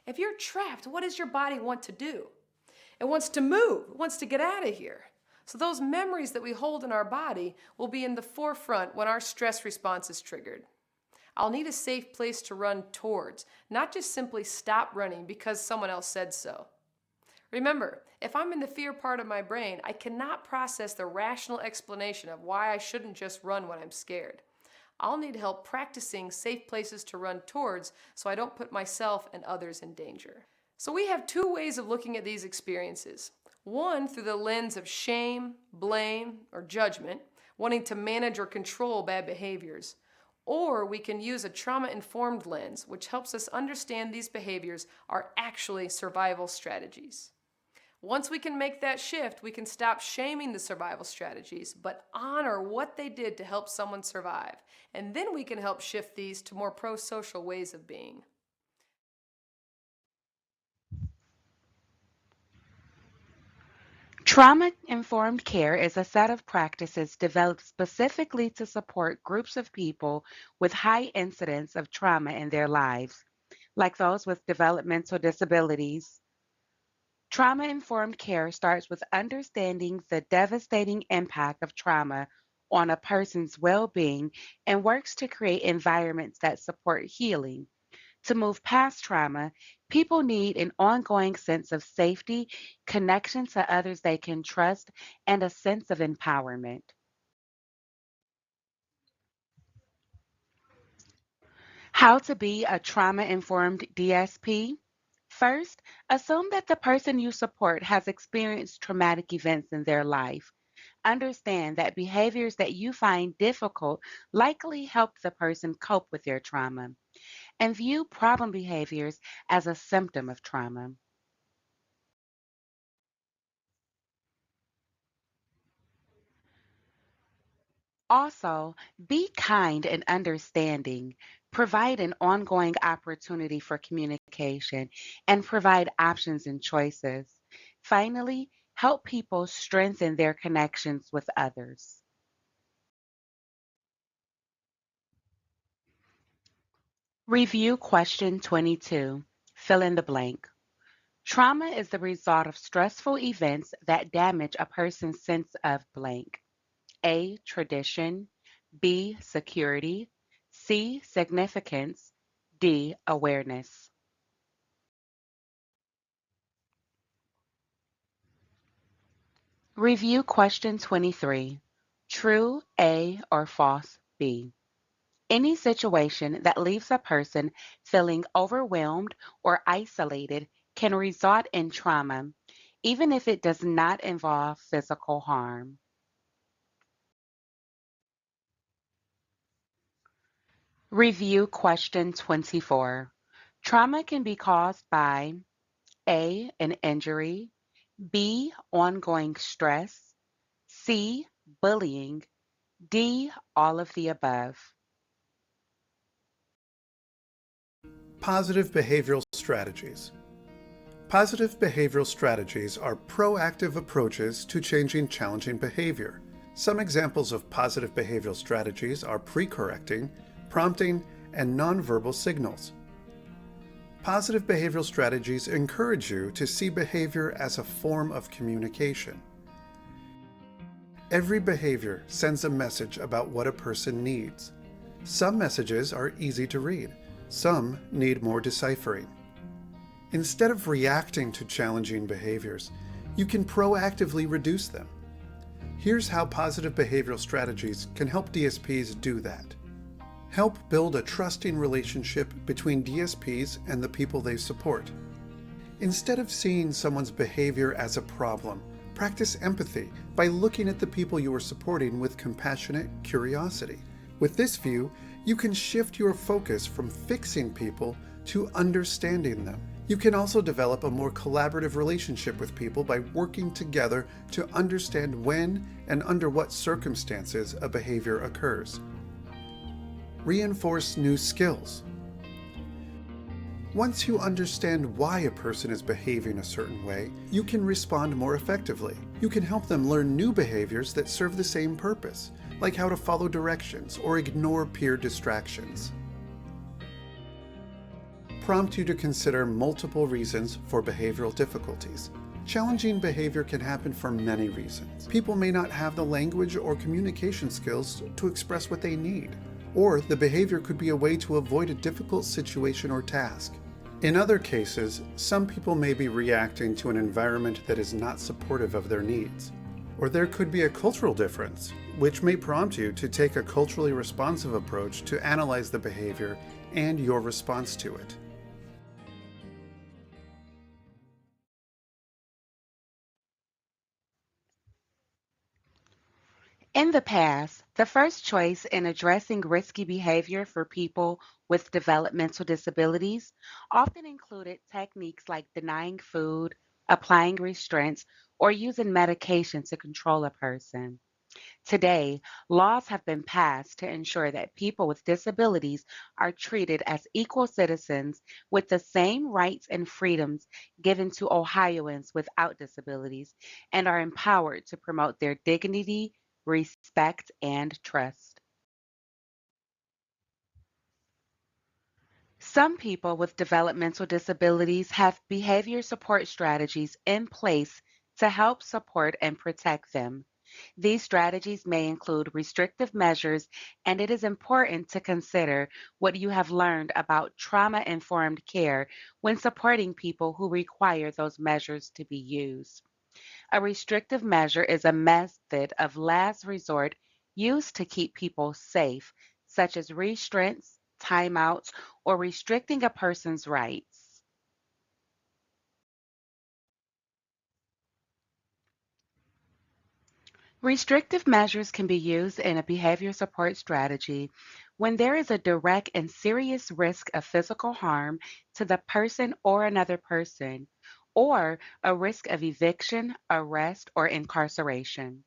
If you're trapped, what does your body want to do? It wants to move. It wants to get out of here. So those memories that we hold in our body will be in the forefront when our stress response is triggered. I'll need a safe place to run towards, not just simply stop running because someone else said so. Remember, if I'm in the fear part of my brain, I cannot process the rational explanation of why I shouldn't just run when I'm scared. I'll need help practicing safe places to run towards so I don't put myself and others in danger. So we have two ways of looking at these experiences. One through the lens of shame, blame, or judgment, wanting to manage or control bad behaviors. Or we can use a trauma-informed lens, which helps us understand these behaviors are actually survival strategies. Once we can make that shift, we can stop shaming the survival strategies, but honor what they did to help someone survive. And then we can help shift these to more pro-social ways of being. Trauma-informed care is a set of practices developed specifically to support groups of people with high incidence of trauma in their lives, like those with developmental disabilities. Trauma-informed care starts with understanding the devastating impact of trauma on a person's well-being and works to create environments that support healing. To move past trauma, people need an ongoing sense of safety, connection to others they can trust, and a sense of empowerment. How to be a trauma informed DSP? First, assume that the person you support has experienced traumatic events in their life. Understand that behaviors that you find difficult likely help the person cope with their trauma, and view problem behaviors as a symptom of trauma. Also, be kind and understanding. Provide an ongoing opportunity for communication and provide options and choices. Finally, help people strengthen their connections with others. Review question 22. Fill in the blank. Trauma is the result of stressful events that damage a person's sense of blank. A. Tradition. B. Security. C. Significance. D. Awareness. Review question 23. True A or false B. Any situation that leaves a person feeling overwhelmed or isolated can result in trauma, even if it does not involve physical harm. Review question 24. Trauma can be caused by A. An injury, B. Ongoing stress, C. Bullying, D. All of the above. Positive behavioral strategies. Positive behavioral strategies are proactive approaches to changing challenging behavior. Some examples of positive behavioral strategies are pre-correcting, prompting, and nonverbal signals. Positive behavioral strategies encourage you to see behavior as a form of communication. Every behavior sends a message about what a person needs. Some messages are easy to read, some need more deciphering. Instead of reacting to challenging behaviors, you can proactively reduce them. Here's how positive behavioral strategies can help DSPs do that. Help build a trusting relationship between DSPs and the people they support. Instead of seeing someone's behavior as a problem, practice empathy by looking at the people you are supporting with compassionate curiosity. With this view, you can shift your focus from fixing people to understanding them. You can also develop a more collaborative relationship with people by working together to understand when and under what circumstances a behavior occurs. Reinforce new skills. Once you understand why a person is behaving a certain way, you can respond more effectively. You can help them learn new behaviors that serve the same purpose, like how to follow directions or ignore peer distractions. Prompt you to consider multiple reasons for behavioral difficulties. Challenging behavior can happen for many reasons. People may not have the language or communication skills to express what they need, or the behavior could be a way to avoid a difficult situation or task. In other cases, some people may be reacting to an environment that is not supportive of their needs. Or there could be a cultural difference, which may prompt you to take a culturally responsive approach to analyze the behavior and your response to it. In the past, the first choice in addressing risky behavior for people with developmental disabilities often included techniques like denying food, applying restraints, or using medication to control a person. Today, laws have been passed to ensure that people with disabilities are treated as equal citizens with the same rights and freedoms given to Ohioans without disabilities and are empowered to promote their dignity, respect, and trust. Some people with developmental disabilities have behavior support strategies in place to help support and protect them. These strategies may include restrictive measures, and it is important to consider what you have learned about trauma informed care when supporting people who require those measures to be used. A restrictive measure is a method of last resort used to keep people safe, such as restraints, timeouts, or restricting a person's rights. Restrictive measures can be used in a behavior support strategy when there is a direct and serious risk of physical harm to the person or another person, or a risk of eviction, arrest, or incarceration.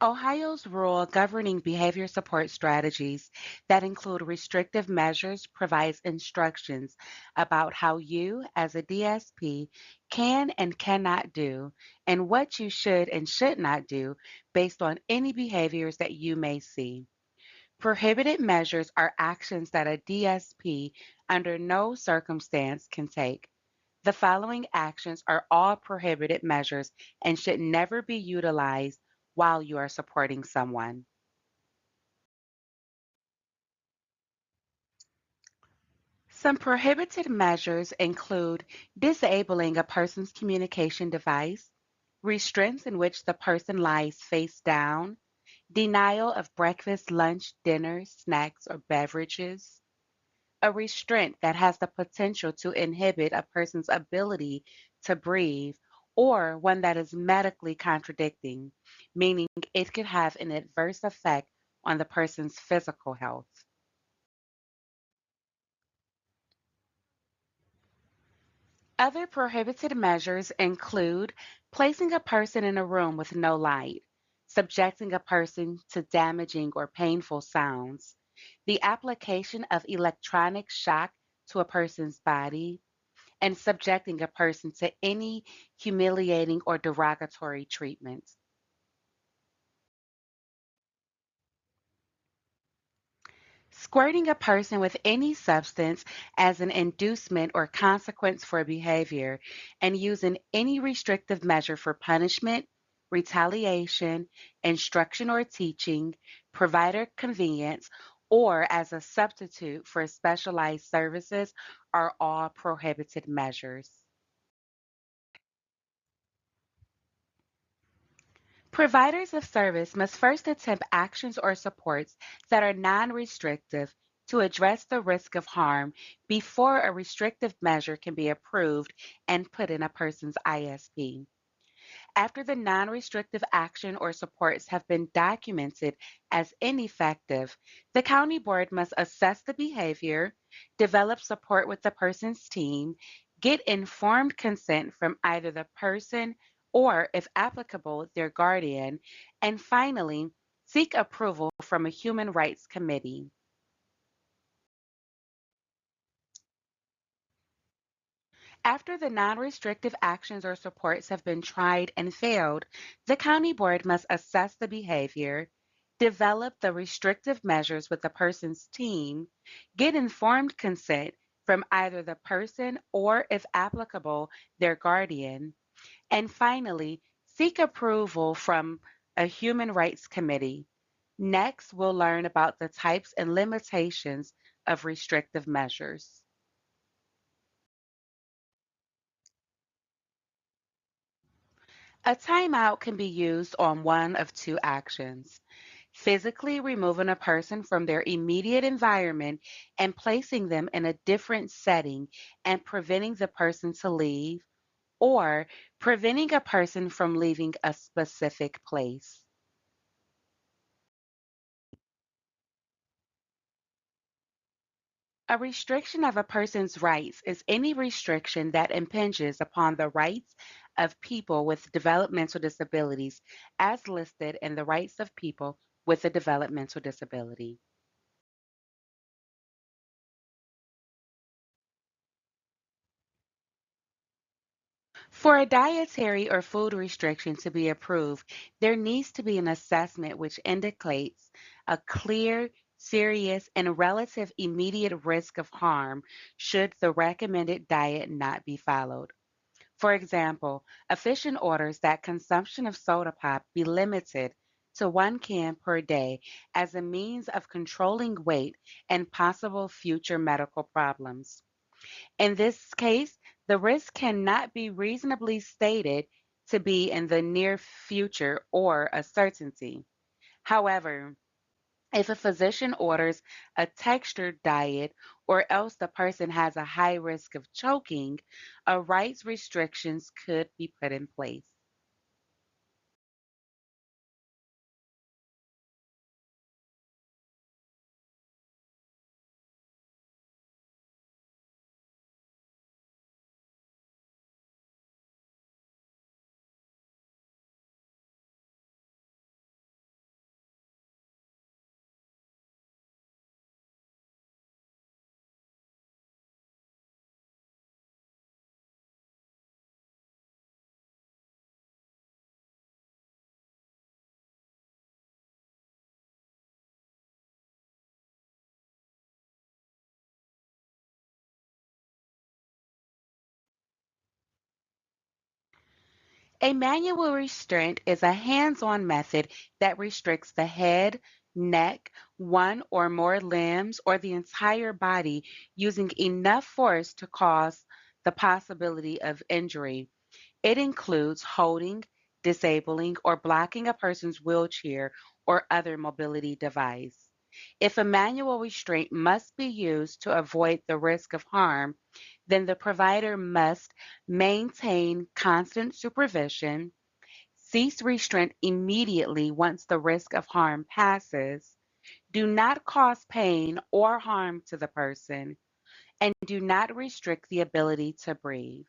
Ohio's rule governing behavior support strategies that include restrictive measures provides instructions about how you, as a DSP, can and cannot do, and what you should and should not do based on any behaviors that you may see. Prohibited measures are actions that a DSP under no circumstance can take. The following actions are all prohibited measures and should never be utilized while you are supporting someone. Some prohibited measures include disabling a person's communication device, restraints in which the person lies face down, denial of breakfast, lunch, dinner, snacks, or beverages, a restraint that has the potential to inhibit a person's ability to breathe, or one that is medically contradicting, meaning it could have an adverse effect on the person's physical health. Other prohibited measures include placing a person in a room with no light, subjecting a person to damaging or painful sounds, the application of electronic shock to a person's body, and subjecting a person to any humiliating or derogatory treatment. Squirting a person with any substance as an inducement or consequence for behavior, and using any restrictive measure for punishment, retaliation, instruction or teaching, provider convenience, or as a substitute for specialized services are all prohibited measures. Providers of service must first attempt actions or supports that are non restrictive to address the risk of harm before a restrictive measure can be approved and put in a person's ISP. After the non restrictive action or supports have been documented as ineffective, the county board must assess the behavior, develop support with the person's team, get informed consent from either the person or, if applicable, their guardian, and finally, seek approval from a human rights committee. After the non-restrictive actions or supports have been tried and failed, the county board must assess the behavior, develop the restrictive measures with the person's team, get informed consent from either the person or, if applicable, their guardian, and finally, seek approval from a human rights committee. Next, we'll learn about the types and limitations of restrictive measures. A timeout can be used on one of two actions: physically removing a person from their immediate environment and placing them in a different setting and preventing the person to leave, or preventing a person from leaving a specific place. A restriction of a person's rights is any restriction that impinges upon the rights of people with developmental disabilities as listed in the Rights of People with a Developmental Disability. For a dietary or food restriction to be approved, there needs to be an assessment which indicates a clear, serious, and relative immediate risk of harm should the recommended diet not be followed. For example, officiant orders that consumption of soda pop be limited to 1 can per day as a means of controlling weight and possible future medical problems. In this case, the risk cannot be reasonably stated to be in the near future or a certainty. However, if a physician orders a textured diet or else the person has a high risk of choking, a rights restrictions could be put in place. A manual restraint is a hands-on method that restricts the head, neck, one or more limbs, or the entire body using enough force to cause the possibility of injury. It includes holding, disabling, or blocking a person's wheelchair or other mobility device. If a manual restraint must be used to avoid the risk of harm, then the provider must maintain constant supervision, cease restraint immediately once the risk of harm passes, do not cause pain or harm to the person, and do not restrict the ability to breathe.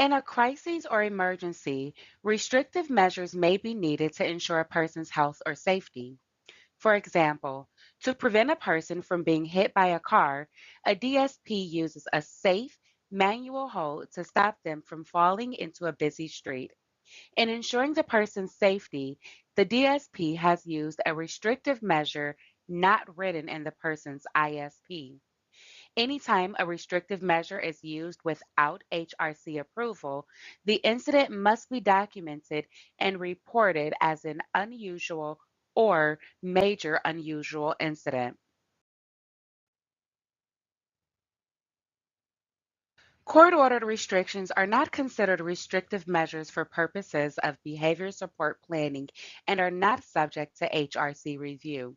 In a crisis or emergency, restrictive measures may be needed to ensure a person's health or safety. For example, to prevent a person from being hit by a car, a DSP uses a safe, manual hold to stop them from falling into a busy street. In ensuring the person's safety, the DSP has used a restrictive measure not written in the person's ISP. Anytime a restrictive measure is used without HRC approval, the incident must be documented and reported as an unusual or major unusual incident. Court ordered restrictions are not considered restrictive measures for purposes of behavior support planning and are not subject to HRC review.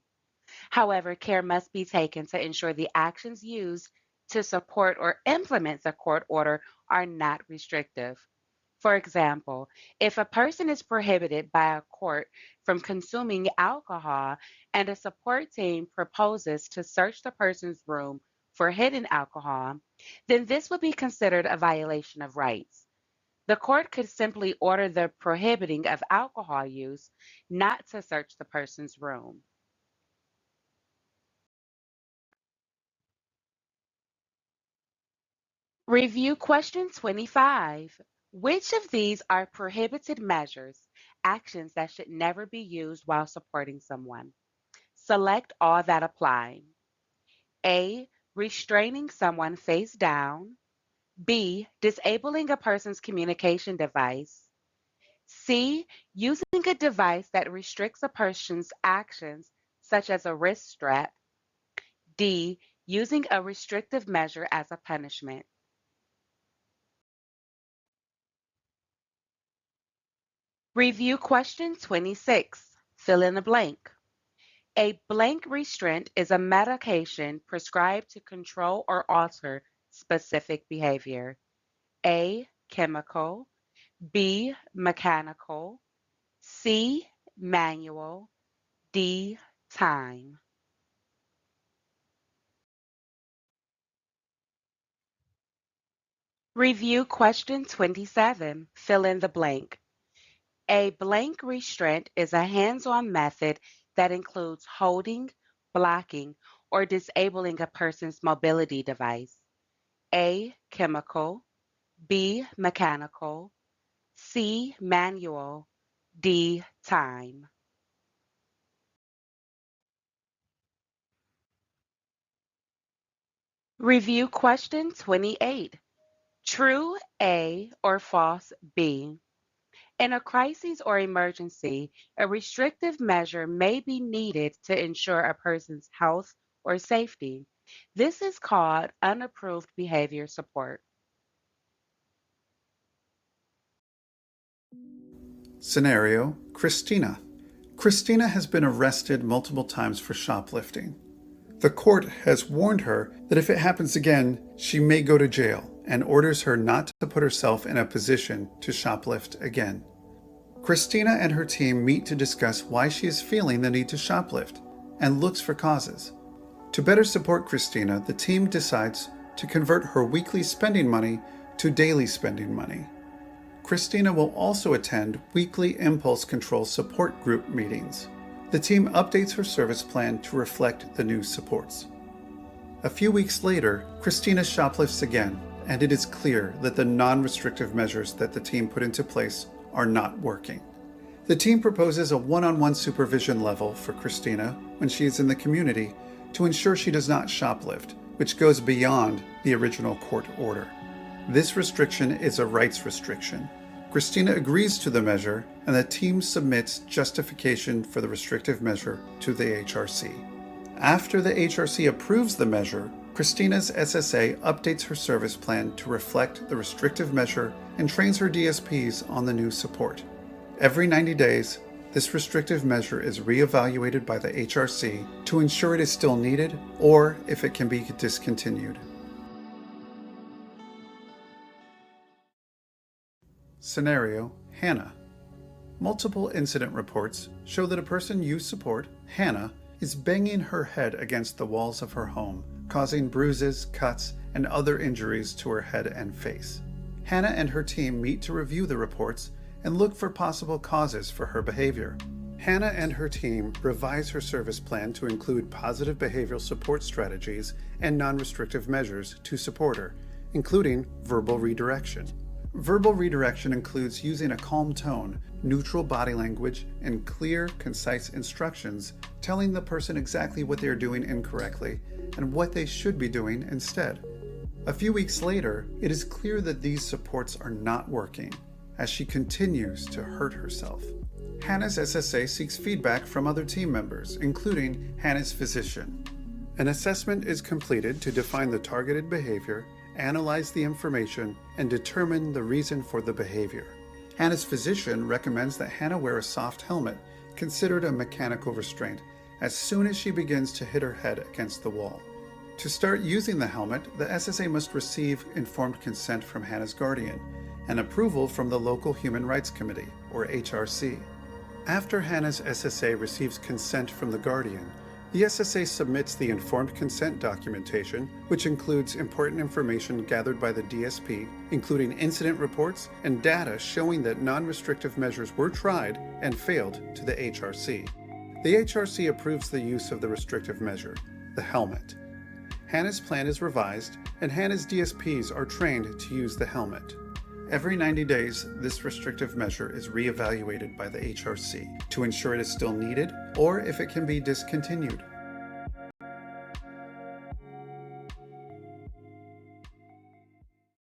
However, care must be taken to ensure the actions used to support or implement the court order are not restrictive. For example, if a person is prohibited by a court from consuming alcohol and a support team proposes to search the person's room for hidden alcohol, then this would be considered a violation of rights. The court could simply order the prohibiting of alcohol use, not to search the person's room. Review question 25. Which of these are prohibited measures, actions that should never be used while supporting someone? Select all that apply. A. Restraining someone face down. B. Disabling a person's communication device. C. Using a device that restricts a person's actions, such as a wrist strap. D. Using a restrictive measure as a punishment. Review question 26. Fill in the blank. A blank restraint is a medication prescribed to control or alter specific behavior. A. Chemical. B. Mechanical. C. Manual. D. Time. Review question 27. Fill in the blank. A blank restraint is a hands-on method that includes holding, blocking, or disabling a person's mobility device. A. Chemical. B. Mechanical. C. Manual. D. Time. Review question 28. True A or false B. In a crisis or emergency, a restrictive measure may be needed to ensure a person's health or safety. This is called unapproved behavior support. Scenario: Christina. Christina has been arrested multiple times for shoplifting. The court has warned her that if it happens again, she may go to jail and orders her not to put herself in a position to shoplift again. Christina and her team meet to discuss why she is feeling the need to shoplift and looks for causes. To better support Christina, the team decides to convert her weekly spending money to daily spending money. Christina will also attend weekly impulse control support group meetings. The team updates her service plan to reflect the new supports. A few weeks later, Christina shoplifts again, and it is clear that the non-restrictive measures that the team put into place are not working. The team proposes a one-on-one supervision level for Christina when she is in the community to ensure she does not shoplift, which goes beyond the original court order. This restriction is a rights restriction. Christina agrees to the measure, and the team submits justification for the restrictive measure to the HRC. After the HRC approves the measure, Christina's SSA updates her service plan to reflect the restrictive measure and trains her DSPs on the new support. Every 90 days, this restrictive measure is reevaluated by the HRC to ensure it is still needed or if it can be discontinued. Scenario: Hannah. Multiple incident reports show that a person you support, Hannah, is banging her head against the walls of her home, causing bruises, cuts, and other injuries to her head and face. Hannah and her team meet to review the reports and look for possible causes for her behavior. Hannah and her team revise her service plan to include positive behavioral support strategies and non-restrictive measures to support her, including verbal redirection. Verbal redirection includes using a calm tone, neutral body language, and clear, concise instructions, telling the person exactly what they are doing incorrectly and what they should be doing instead. A few weeks later, it is clear that these supports are not working, as she continues to hurt herself. Hannah's SSA seeks feedback from other team members, including Hannah's physician. An assessment is completed to define the targeted behavior, analyze the information, and determine the reason for the behavior. Hannah's physician recommends that Hannah wear a soft helmet, considered a mechanical restraint, as soon as she begins to hit her head against the wall. To start using the helmet, the SSA must receive informed consent from Hannah's guardian and approval from the local Human Rights Committee, or HRC. After Hannah's SSA receives consent from the guardian, the SSA submits the informed consent documentation, which includes important information gathered by the DSP, including incident reports and data showing that non-restrictive measures were tried and failed, to the HRC. The HRC approves the use of the restrictive measure, the helmet. Hannah's plan is revised, and Hannah's DSPs are trained to use the helmet. Every 90 days, this restrictive measure is reevaluated by the HRC to ensure it is still needed or if it can be discontinued.